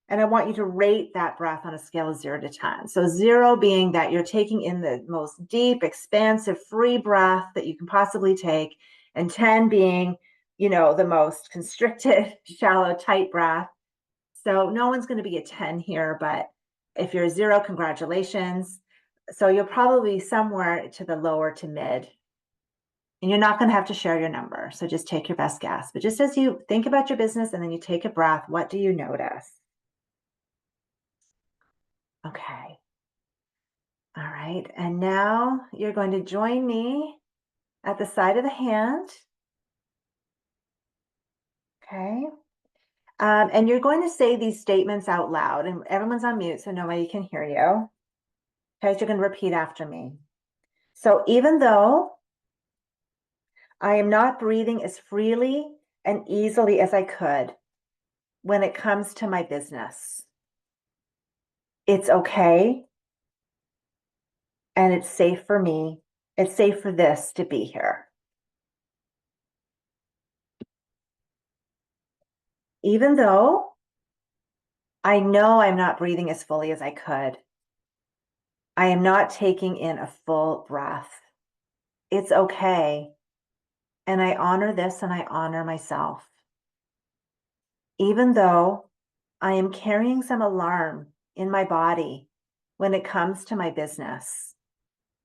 [SPEAKER 2] And I want you to rate that breath on a scale of 0 to 10. So 0 being that you're taking in the most deep, expansive, free breath that you can possibly take. And 10 being, the most constricted, shallow, tight breath. So no one's going to be a 10 here, but if you're a 0, congratulations. So you'll probably be somewhere to the lower to mid. And you're not going to have to share your number. So just take your best guess. But just as you think about your business and then you take a breath, what do you notice? Okay. All right. And now you're going to join me at the side of the hand. Okay. And you're going to say these statements out loud, and everyone's on mute, so nobody can hear you. Okay, so you're going to repeat after me. So even though I am not breathing as freely and easily as I could, when it comes to my business. It's okay. And it's safe for me. It's safe for this to be here. Even though I know I'm not breathing as fully as I could. I am not taking in a full breath. It's okay. And I honor this and I honor myself. Even though I am carrying some alarm in my body when it comes to my business,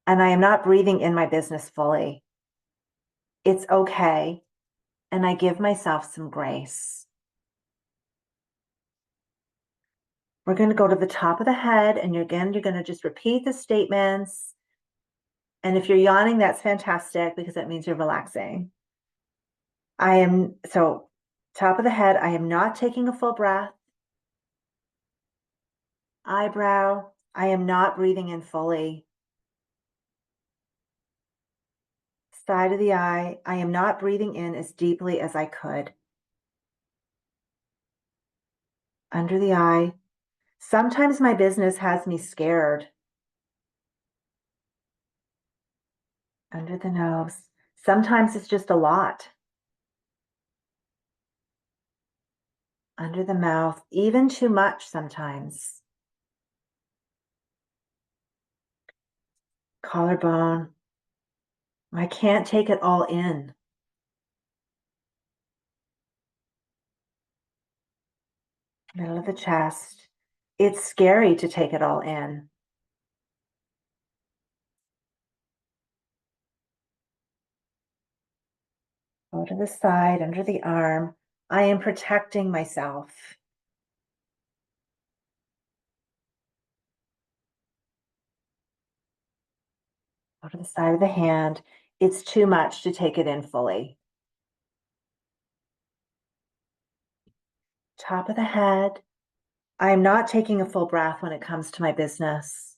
[SPEAKER 2] and I am not breathing in my business fully, it's okay. And I give myself some grace. We're going to go to the top of the head, and you're going to just repeat the statements. And if you're yawning, that's fantastic because that means you're relaxing. Top of the head, I am not taking a full breath. Eyebrow, I am not breathing in fully. Side of the eye, I am not breathing in as deeply as I could. Under the eye, sometimes my business has me scared. Under the nose, sometimes it's just a lot. Under the mouth, even too much sometimes. Collarbone, I can't take it all in. Middle of the chest, it's scary to take it all in. Go to the side, under the arm. I am protecting myself. Go to the side of the hand. It's too much to take it in fully. Top of the head. I am not taking a full breath when it comes to my business.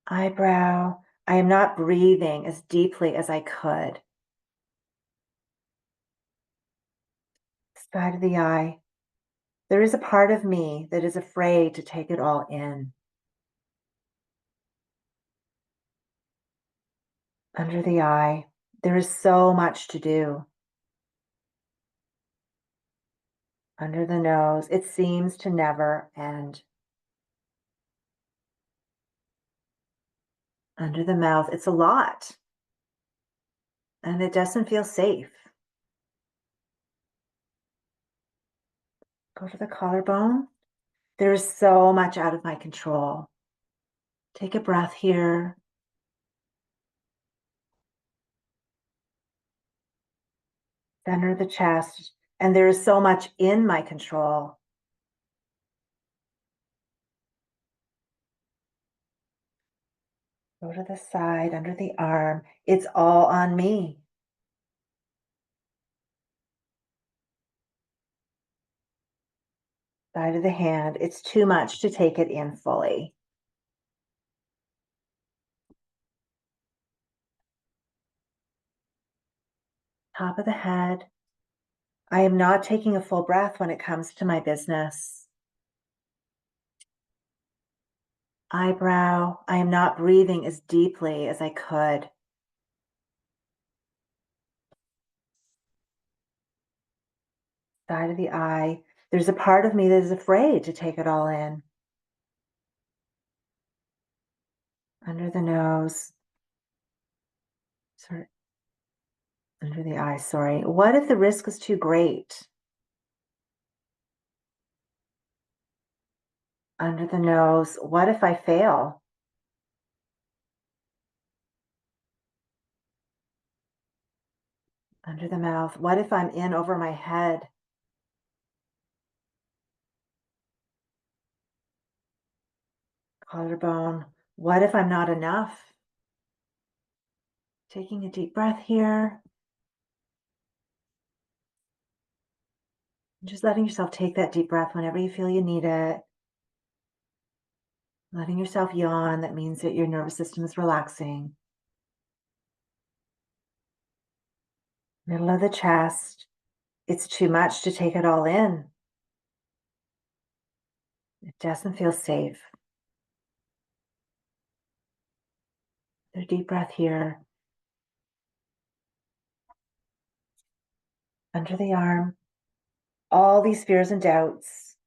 [SPEAKER 2] Eyebrow. I am not breathing as deeply as I could. Side of the eye. There is a part of me that is afraid to take it all in. Under the eye. There is so much to do. Under the nose. It seems to never end. Under the mouth. It's a lot. And it doesn't feel safe. Go to the collarbone. There is so much out of my control. Take a breath here. Center of the chest. And there is so much in my control. Go to the side, under the arm. It's all on me. Side of the hand. It's too much to take it in fully. Top of the head. I am not taking a full breath when it comes to my business. Eyebrow. I am not breathing as deeply as I could. Side of the eye. There's a part of me that is afraid to take it all in. Under the nose. Sorry. Under the eye, sorry. What if the risk is too great? Under the nose. What if I fail? Under the mouth. What if I'm in over my head? Collarbone. What if I'm not enough? Taking a deep breath here. Just letting yourself take that deep breath whenever you feel you need it. Letting yourself yawn, that means that your nervous system is relaxing. Middle of the chest. It's too much to take it all in. It doesn't feel safe. A deep breath here. Under the arm. All these fears and doubts.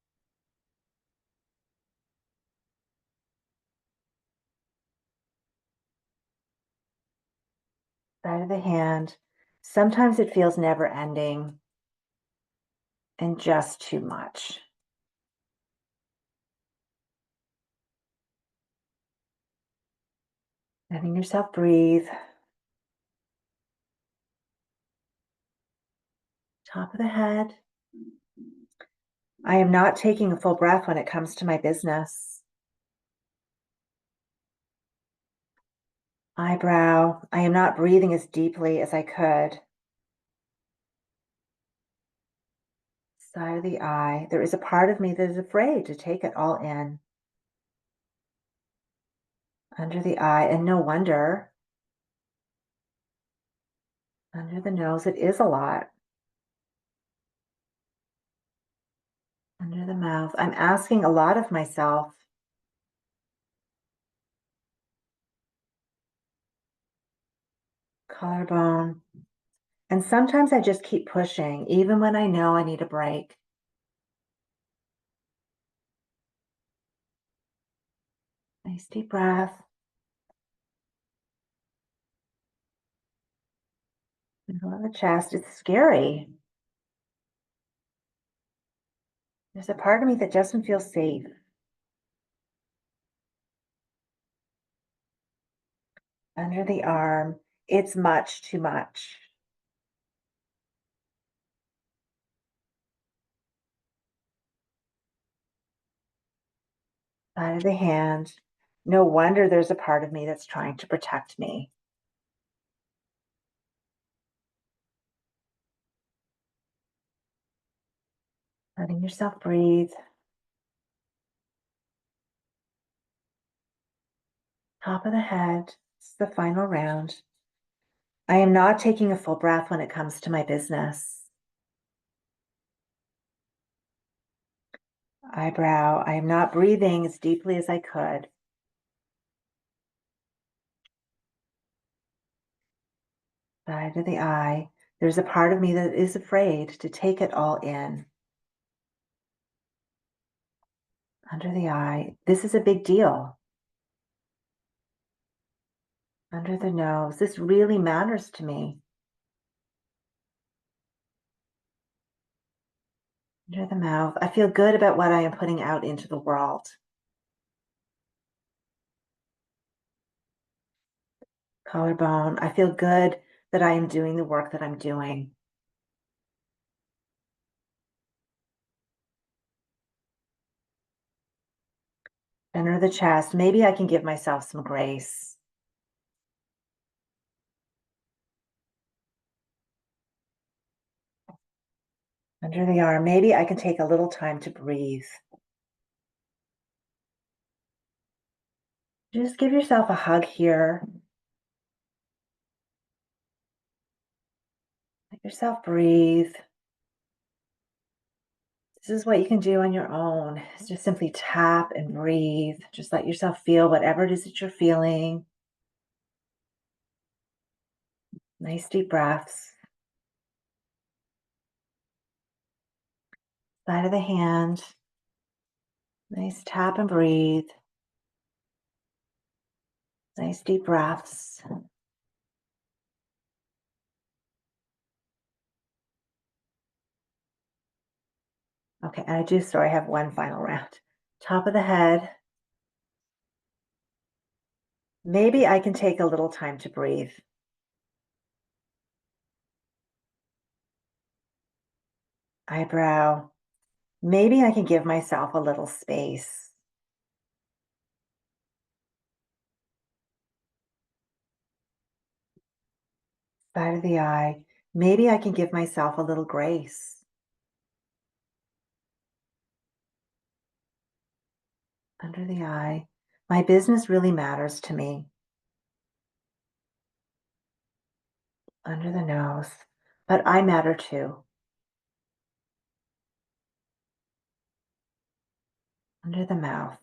[SPEAKER 2] Side of the hand. Sometimes it feels never ending and just too much. Letting yourself breathe. Top of the head. I am not taking a full breath when it comes to my business. Eyebrow. I am not breathing as deeply as I could. Side of the eye. There is a part of me that is afraid to take it all in. Under the eye, and no wonder. Under the nose, it is a lot. Under the mouth, I'm asking a lot of myself. Collarbone. And sometimes I just keep pushing, even when I know I need a break. Nice deep breath. Middle of the chest. It's scary. There's a part of me that doesn't feel safe. Under the arm. It's much too much. Side of the hand. No wonder there's a part of me that's trying to protect me. Letting yourself breathe. Top of the head. It's the final round. I am not taking a full breath when it comes to my business. Eyebrow. I am not breathing as deeply as I could. Side of the eye. There's a part of me that is afraid to take it all in. Under the eye. This is a big deal. Under the nose. This really matters to me. Under the mouth. I feel good about what I am putting out into the world. Collarbone. I feel good that I am doing the work that I'm doing. Center of the chest. Maybe I can give myself some grace. Under the arm. Maybe I can take a little time to breathe. Just give yourself a hug here. Let yourself breathe. This is what you can do on your own. Is just simply tap and breathe. Just let yourself feel whatever it is that you're feeling. Nice deep breaths. Side of the hand. Nice tap and breathe. Nice deep breaths. Okay, and I have one final round. Top of the head. Maybe I can take a little time to breathe. Eyebrow. Maybe I can give myself a little space. Side of the eye. Maybe I can give myself a little grace. Under the eye. My business really matters to me. Under the nose. But I matter too. under the mouth.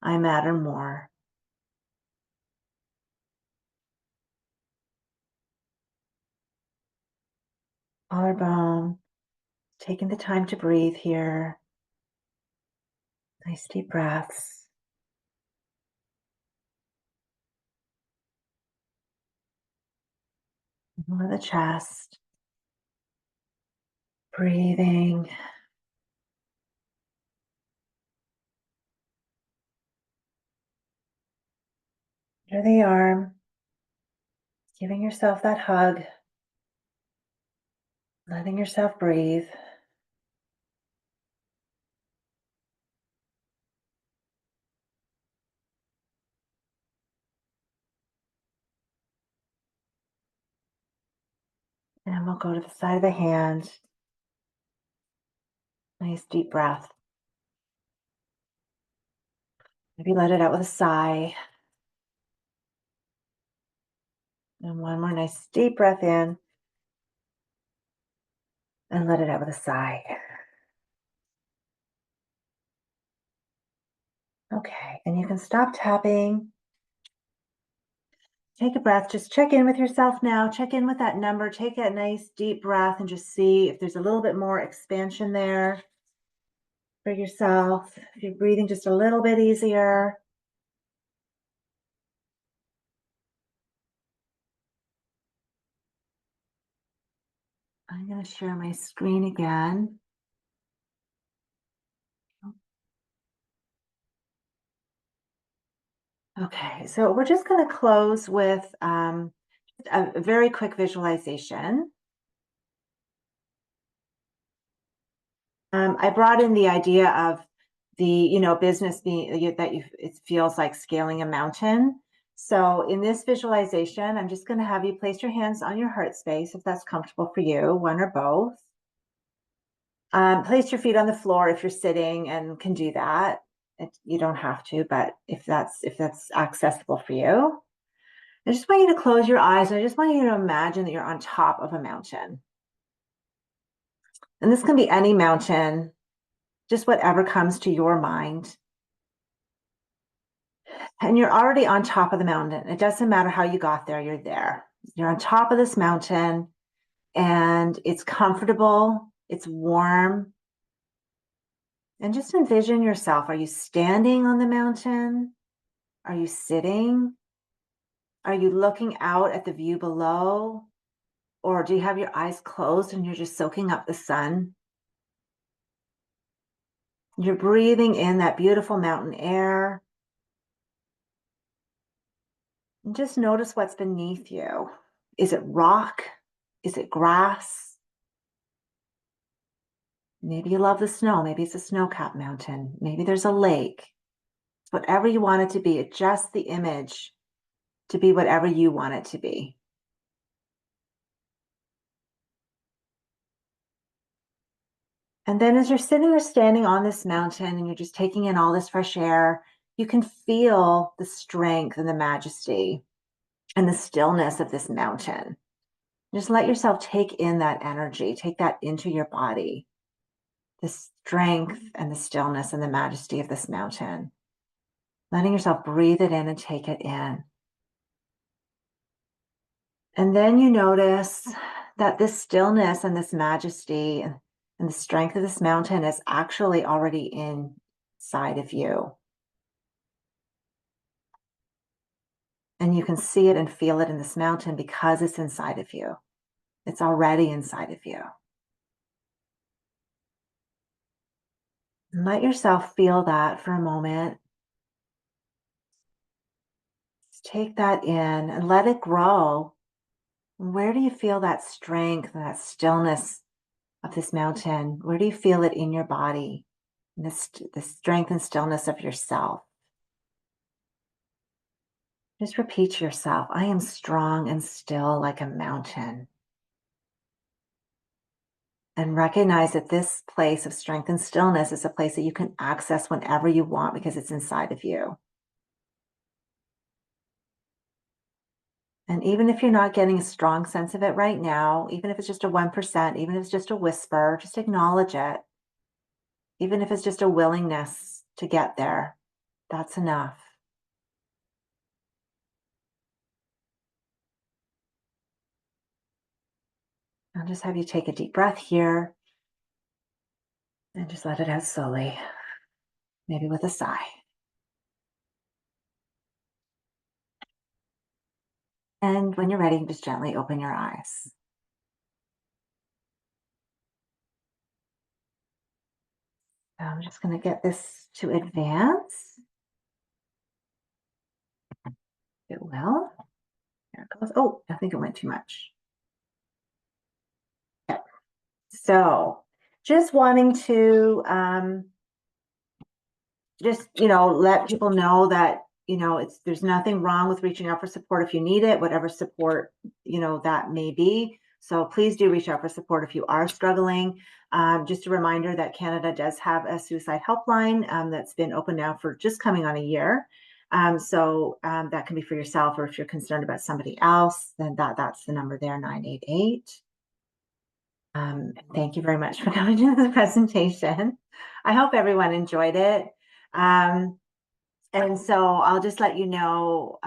[SPEAKER 2] I matter more. Collarbone. Taking the time to breathe here. Nice deep breaths. Lower the chest. Breathing. Under the arm. Giving yourself that hug. Letting yourself breathe. And we'll go to the side of the hand. Nice deep breath. Maybe let it out with a sigh. And one more nice deep breath in. And let it out with a sigh. Okay, and you can stop tapping. Take a breath. Just check in with yourself now. Check in with that number. Take a nice deep breath and just see if there's a little bit more expansion there for yourself. If you're breathing just a little bit easier. I'm going to share my screen again. Okay, so we're just going to close with a very quick visualization. I brought in the idea of the business being that it feels like scaling a mountain. So in this visualization, I'm just going to have you place your hands on your heart space if that's comfortable for you, one or both. Place your feet on the floor if you're sitting and can do that. You don't have to, but if that's accessible for you. I just want you to close your eyes. And I just want you to imagine that you're on top of a mountain. And this can be any mountain, just whatever comes to your mind. And you're already on top of the mountain. It doesn't matter how you got there, you're there. You're on top of this mountain and it's comfortable, it's warm. And just envision yourself. Are you standing on the mountain? Are you sitting? Are you looking out at the view below? Or do you have your eyes closed and you're just soaking up the sun? You're breathing in that beautiful mountain air. And just notice what's beneath you. Is it rock? Is it grass? Maybe you love the snow. Maybe it's a snow-capped mountain. Maybe there's a lake. It's whatever you want it to be. Adjust the image to be whatever you want it to be. And then as you're sitting or standing on this mountain and you're just taking in all this fresh air, you can feel the strength and the majesty and the stillness of this mountain. Just let yourself take in that energy, take that into your body, the strength and the stillness and the majesty of this mountain. Letting yourself breathe it in and take it in. And then you notice that this stillness and this majesty and the strength of this mountain is actually already inside of you. And you can see it and feel it in this mountain because it's inside of you. It's already inside of you. And let yourself feel that for a moment. Just take that in and let it grow. Where do you feel that strength and that stillness of this mountain? Where do you feel it in your body? The strength and stillness of yourself. Just repeat to yourself, I am strong and still like a mountain. And recognize that this place of strength and stillness is a place that you can access whenever you want because it's inside of you. And even if you're not getting a strong sense of it right now, even if it's just a 1%, even if it's just a whisper, just acknowledge it. Even if it's just a willingness to get there. That's enough. I'll just have you take a deep breath here and just let it out slowly, maybe with a sigh. And when you're ready, just gently open your eyes. So I'm just going to get this to advance. It will. There it goes. Oh, I think it went too much. Okay. So just wanting to just, let people know that, there's nothing wrong with reaching out for support if you need it, whatever support, that may be. So please do reach out for support if you are struggling. Just a reminder that Canada does have a suicide helpline that's been open now for just coming on a year. So that can be for yourself, or if you're concerned about somebody else, then that's the number there, 988. Thank you very much for coming to the presentation. I hope everyone enjoyed it. And so I'll just let you know,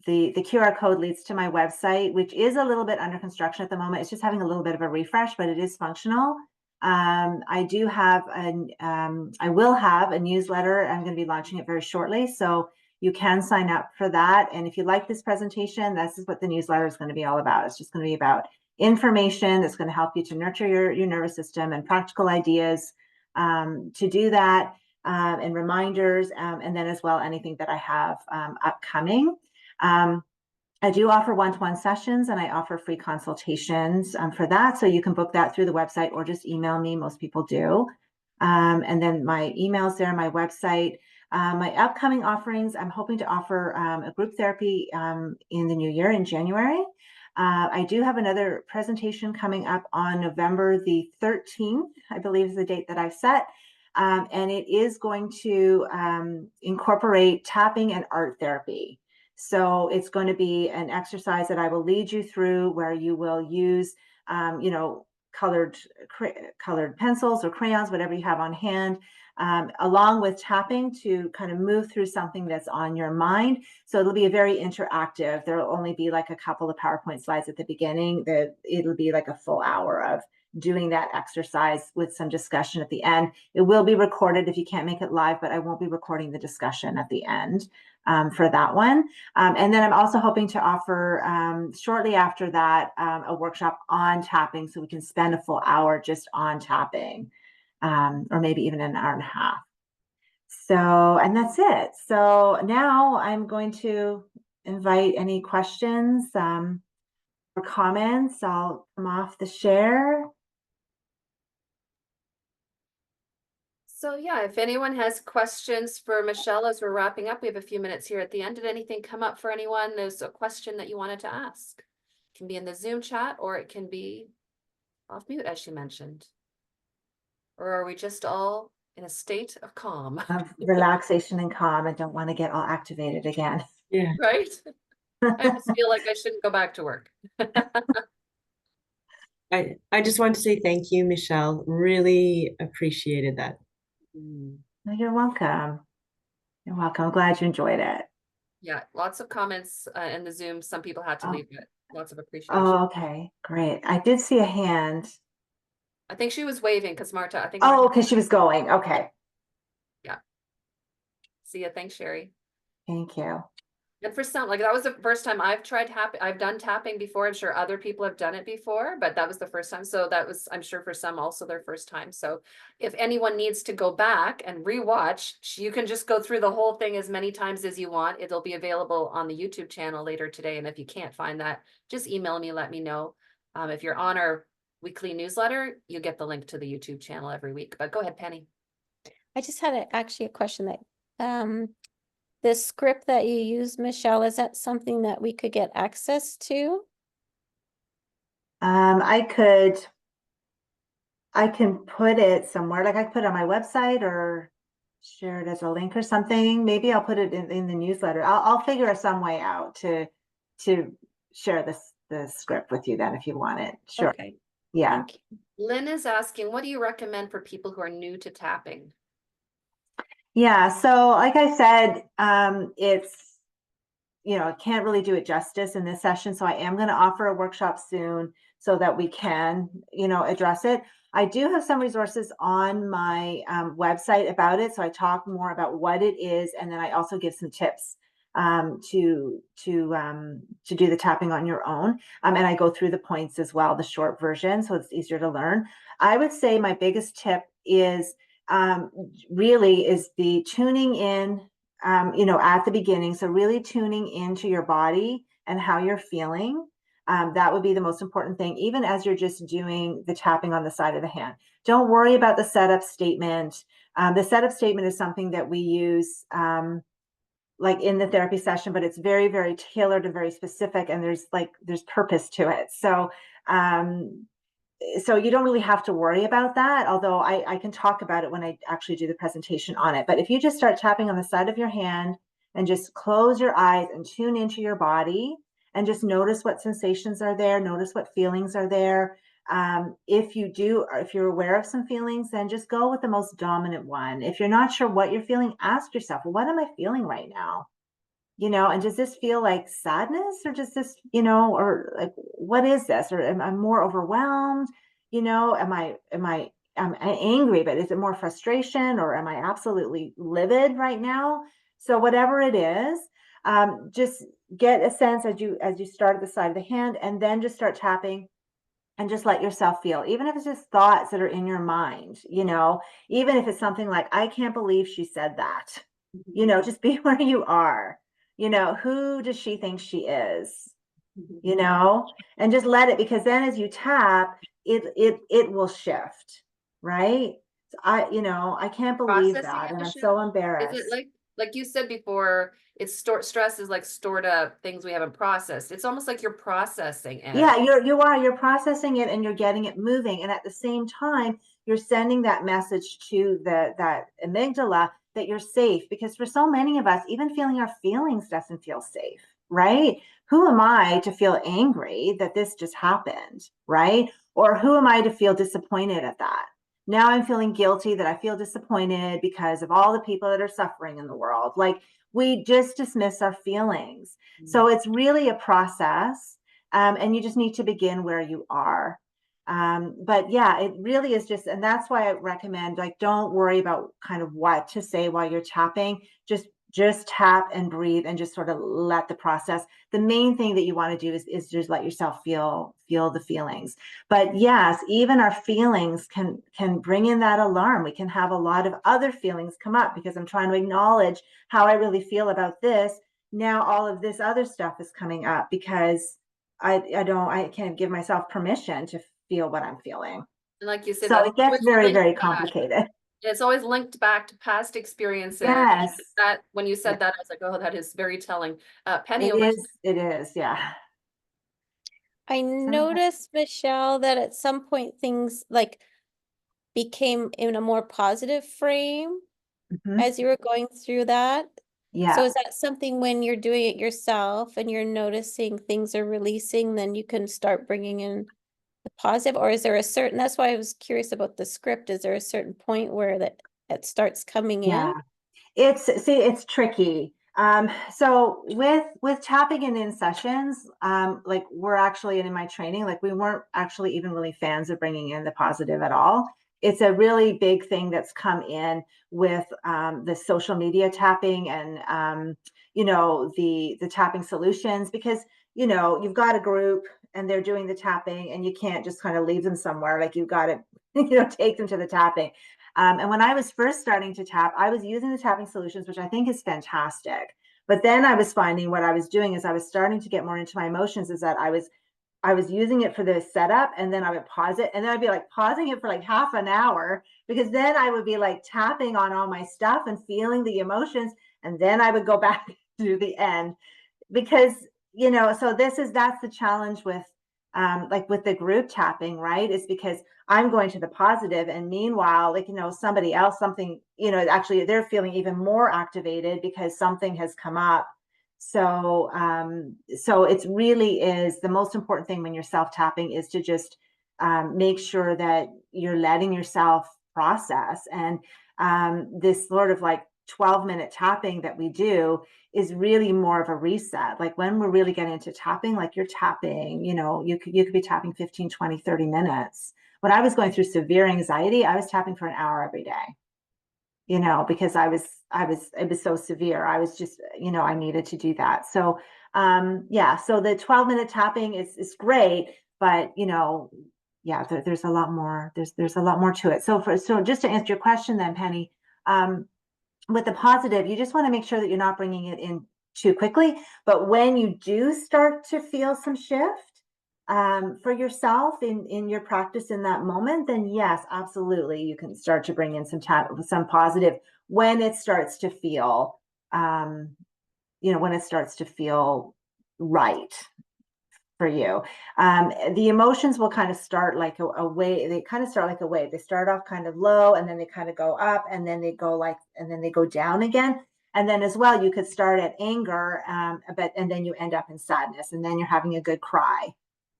[SPEAKER 2] the QR code leads to my website, which is a little bit under construction at the moment. It's just having a little bit of a refresh, but it is functional. I will have a newsletter. I'm going to be launching it very shortly, so you can sign up for that. And if you like this presentation, this is what the newsletter is going to be all about. It's just going to be about information that's going to help you to nurture your nervous system, and practical ideas to do that, and reminders, and then as well anything that I have upcoming. I do offer one-to-one sessions, and I offer free consultations for that. So you can book that through the website or just email me. Most people do. And then my email's there, my website. My upcoming offerings, I'm hoping to offer a group therapy in the new year in January. I do have another presentation coming up on November the 13th, I believe is the date that I've set. And it is going to incorporate tapping and art therapy. So it's going to be an exercise that I will lead you through, where you will use, colored pencils or crayons, whatever you have on hand, along with tapping to kind of move through something that's on your mind. So it'll be a very interactive. There'll only be like a couple of PowerPoint slides at the beginning. It'll be like a full hour of doing that exercise with some discussion at the end. It will be recorded if you can't make it live, but I won't be recording the discussion at the end for that one. And then I'm also hoping to offer shortly after that a workshop on tapping, so we can spend a full hour just on tapping, or maybe even an hour and a half. So, and that's it. So now I'm going to invite any questions or comments. I'll come off the share.
[SPEAKER 1] So yeah, if anyone has questions for Michele as we're wrapping up, we have a few minutes here at the end. Did anything come up for anyone? There's a question that you wanted to ask. It can be in the Zoom chat, or it can be off mute, as she mentioned. Or are we just all in a state of calm?
[SPEAKER 2] Of relaxation and calm. I don't want to get all activated again.
[SPEAKER 5] Yeah.
[SPEAKER 1] Right? I just feel like I shouldn't go back to work.
[SPEAKER 5] I just want to say thank you, Michele. Really appreciated that.
[SPEAKER 2] You're welcome. You're welcome. I'm glad you enjoyed it.
[SPEAKER 1] Yeah, lots of comments in the Zoom. Some people had to leave, but lots of appreciation.
[SPEAKER 2] Oh, okay, great. I did see a hand.
[SPEAKER 1] I think she was waving because Marta, I think.
[SPEAKER 2] Oh, okay, she was going. Okay.
[SPEAKER 1] Yeah. See ya. Thanks, Sherry.
[SPEAKER 2] Thank you.
[SPEAKER 1] And for some, like, that was the first time I've tried tapping. I've done tapping before. I'm sure other people have done it before, but that was the first time. So that was, I'm sure for some also their first time. So if anyone needs to go back and rewatch, you can just go through the whole thing as many times as you want. It'll be available on the YouTube channel later today. And if you can't find that, just email me, let me know. If you're on our weekly newsletter, you get the link to the YouTube channel every week. But go ahead, Penny.
[SPEAKER 3] I just had actually a question that, the script that you use, Michele, is that something that we could get access to?
[SPEAKER 2] I can put it somewhere, like I could put it on my website or share it as a link or something. Maybe I'll put it in the newsletter. I'll figure some way out to share the script with you then if you want it. Sure.
[SPEAKER 3] Okay.
[SPEAKER 2] Yeah.
[SPEAKER 3] Thank you.
[SPEAKER 1] Lynn is asking, what do you recommend for people who are new to tapping?
[SPEAKER 2] Yeah. So like I said, it's, I can't really do it justice in this session. So I am going to offer a workshop soon so that we can, address it. I do have some resources on my website about it. So I talk more about what it is, and then I also give some tips to do the tapping on your own. And I go through the points as well, the short version, so it's easier to learn. I would say my biggest tip is really is the tuning in, at the beginning. So really tuning into your body and how you're feeling. That would be the most important thing, even as you're just doing the tapping on the side of the hand. Don't worry about the setup statement. The setup statement is something that we use like in the therapy session, but it's very, very tailored and very specific, and there's purpose to it. So you don't really have to worry about that, although I can talk about it when I actually do the presentation on it. But if you just start tapping on the side of your hand and just close your eyes and tune into your body and just notice what sensations are there, notice what feelings are there. If you're aware of some feelings, then just go with the most dominant one. If you're not sure what you're feeling, ask yourself, well, what am I feeling right now? And does this feel like sadness, or does this, or like, what is this? Or am I more overwhelmed? Am I angry, but is it more frustration, or am I absolutely livid right now? So whatever it is, just get a sense as you start at the side of the hand, and then just start tapping and just let yourself feel, even if it's just thoughts that are in your mind, even if it's something like, I can't believe she said that, just be where you are. Who does she think she is? And just let it, because then as you tap, it will shift, right? So I can't believe
[SPEAKER 1] Processing
[SPEAKER 2] that,
[SPEAKER 1] it,
[SPEAKER 2] and I'm
[SPEAKER 1] Michelle?
[SPEAKER 2] so
[SPEAKER 1] Is it
[SPEAKER 2] embarrassed.
[SPEAKER 1] like you said before, it's stress is like stored up things we haven't processed. It's almost like you're processing
[SPEAKER 2] Yeah,
[SPEAKER 1] it.
[SPEAKER 2] you're processing it, and you're getting it moving, and at the same time you're sending that message to that amygdala that you're safe, because for so many of us, even feeling our feelings doesn't feel safe, right? Who am I to feel angry that this just happened, right? Or who am I to feel disappointed at that? Now I'm feeling guilty that I feel disappointed because of all the people that are suffering in the world. Like, we just dismiss our feelings. So it's really a process, and you just need to begin where you are. But yeah, it really is just, and that's why I recommend, like, don't worry about kind of what to say while you're tapping. Just tap and breathe and just sort of let the process. The main thing that you want to do is just let yourself feel the feelings. But yes, even our feelings can bring in that alarm. We can have a lot of other feelings come up because I'm trying to acknowledge how I really feel about this. Now all of this other stuff is coming up because I can't give myself permission to feel what I'm feeling.
[SPEAKER 1] And like you said,
[SPEAKER 2] So
[SPEAKER 1] that's
[SPEAKER 2] it gets
[SPEAKER 1] always
[SPEAKER 2] very,
[SPEAKER 1] linked
[SPEAKER 2] very
[SPEAKER 1] back.
[SPEAKER 2] complicated.
[SPEAKER 1] It's always linked back to past experiences.
[SPEAKER 2] Yes,
[SPEAKER 1] That when you said that, I was like, oh, that is very telling. Penny,
[SPEAKER 2] it
[SPEAKER 1] over to
[SPEAKER 2] is. It is. Yeah.
[SPEAKER 3] I noticed, Michelle, that at some point things like became in a more positive frame
[SPEAKER 2] Mhm.
[SPEAKER 3] as you were going through that. So
[SPEAKER 2] Yeah.
[SPEAKER 3] is that something when you're doing it yourself and you're noticing things are releasing, then you can start bringing in the positive, or is there a certain, that's why I was curious about the script. Is there a certain point where that it starts coming
[SPEAKER 2] Yeah.
[SPEAKER 3] in?
[SPEAKER 2] It's tricky. So with tapping in sessions, like, we're actually in my training, like, we weren't actually even really fans of bringing in the positive at all. It's a really big thing that's come in with the social media tapping, and the tapping solutions, because you've got a group and they're doing the tapping, and you can't just kind of leave them somewhere. Like, you've got to take them to the tapping. And when I was first starting to tap, I was using the tapping solutions, which I think is fantastic. But then I was finding what I was doing is I was starting to get more into my emotions, is that I was using it for the setup, and then I would pause it, and then I'd be like pausing it for like half an hour, because then I would be like tapping on all my stuff and feeling the emotions, and then I would go back to the end, because so that's the challenge with like with the group tapping, right? Is because I'm going to the positive, and meanwhile, like, somebody else, something, actually they're feeling even more activated because something has come up. So it's really is the most important thing when you're self tapping, is to just make sure that you're letting yourself process, and this sort of like 12-minute tapping that we do is really more of a reset. Like when we're really getting into tapping, like you're tapping, you know, you could be tapping 15, 20, 30 minutes. When I was going through severe anxiety, I was tapping for an hour every day, you know, because it was so severe. I was just, you know, I needed to do that. So, yeah, so the 12-minute tapping is great, but you know, yeah, there's a lot more, there's a lot more to it. So just to answer your question then, Penny, with the positive, you just want to make sure that you're not bringing it in too quickly. But when you do start to feel some shift for yourself in your practice in that moment, then yes, absolutely, you can start to bring in some positive when it starts to feel, you know, when it starts to feel right for you. The emotions will kind of start like a wave. They kind of start like a wave. They start off kind of low and then they kind of go up and then they go like, and then they go down again. And then as well, you could start at anger, and then you end up in sadness and then you're having a good cry.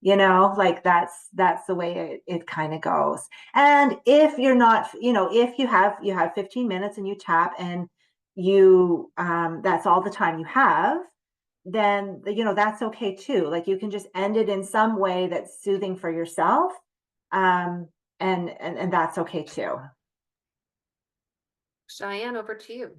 [SPEAKER 2] You know, like that's the way it kind of goes. And if you're not, you know, if you have 15 minutes and you tap and you, that's all the time you have, then you know that's okay too. Like you can just end it in some way that's soothing for yourself, and that's okay too.
[SPEAKER 1] Cheyenne, over to you.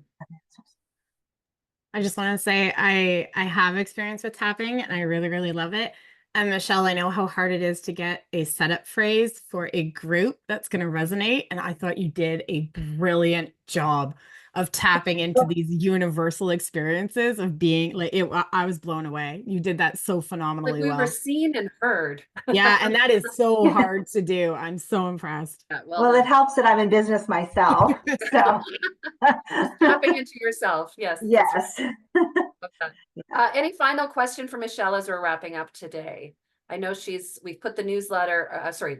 [SPEAKER 4] I just want to say I have experience with tapping and I really, really love it. And Michele, I know how hard it is to get a setup phrase for a group that's going to resonate. And I thought you did a brilliant job of tapping into these universal experiences of being like it. I was blown away. You did that so phenomenally
[SPEAKER 1] Like we were
[SPEAKER 4] well.
[SPEAKER 1] seen and heard.
[SPEAKER 4] Yeah, and that is so hard to do. I'm so impressed.
[SPEAKER 1] Yeah,
[SPEAKER 2] Well, it helps that I'm in business myself. So
[SPEAKER 1] tapping into yourself. Yes.
[SPEAKER 2] yes.
[SPEAKER 1] Okay. Any final question for Michele as we're wrapping up today? I know we've put the newsletter,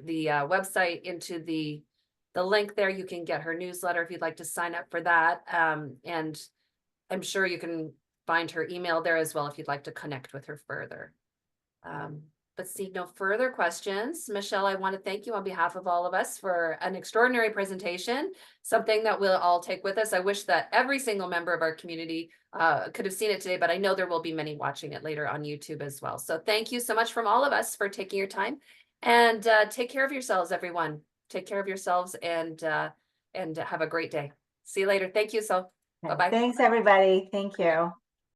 [SPEAKER 1] the website into the link there. You can get her newsletter if you'd like to sign up for that. And I'm sure you can find her email there as well if you'd like to connect with her further. But see no further questions. Michele, I want to thank you on behalf of all of us for an extraordinary presentation, something that we'll all take with us. I wish that every single member of our community could have seen it today, but I know there will be many watching it later on YouTube as well. So thank you so much from all of us for taking your time, and take care of yourselves, everyone. Take care of yourselves and have a great day. See you later. Thank you. So bye-bye.
[SPEAKER 2] Thanks, everybody. Thank you.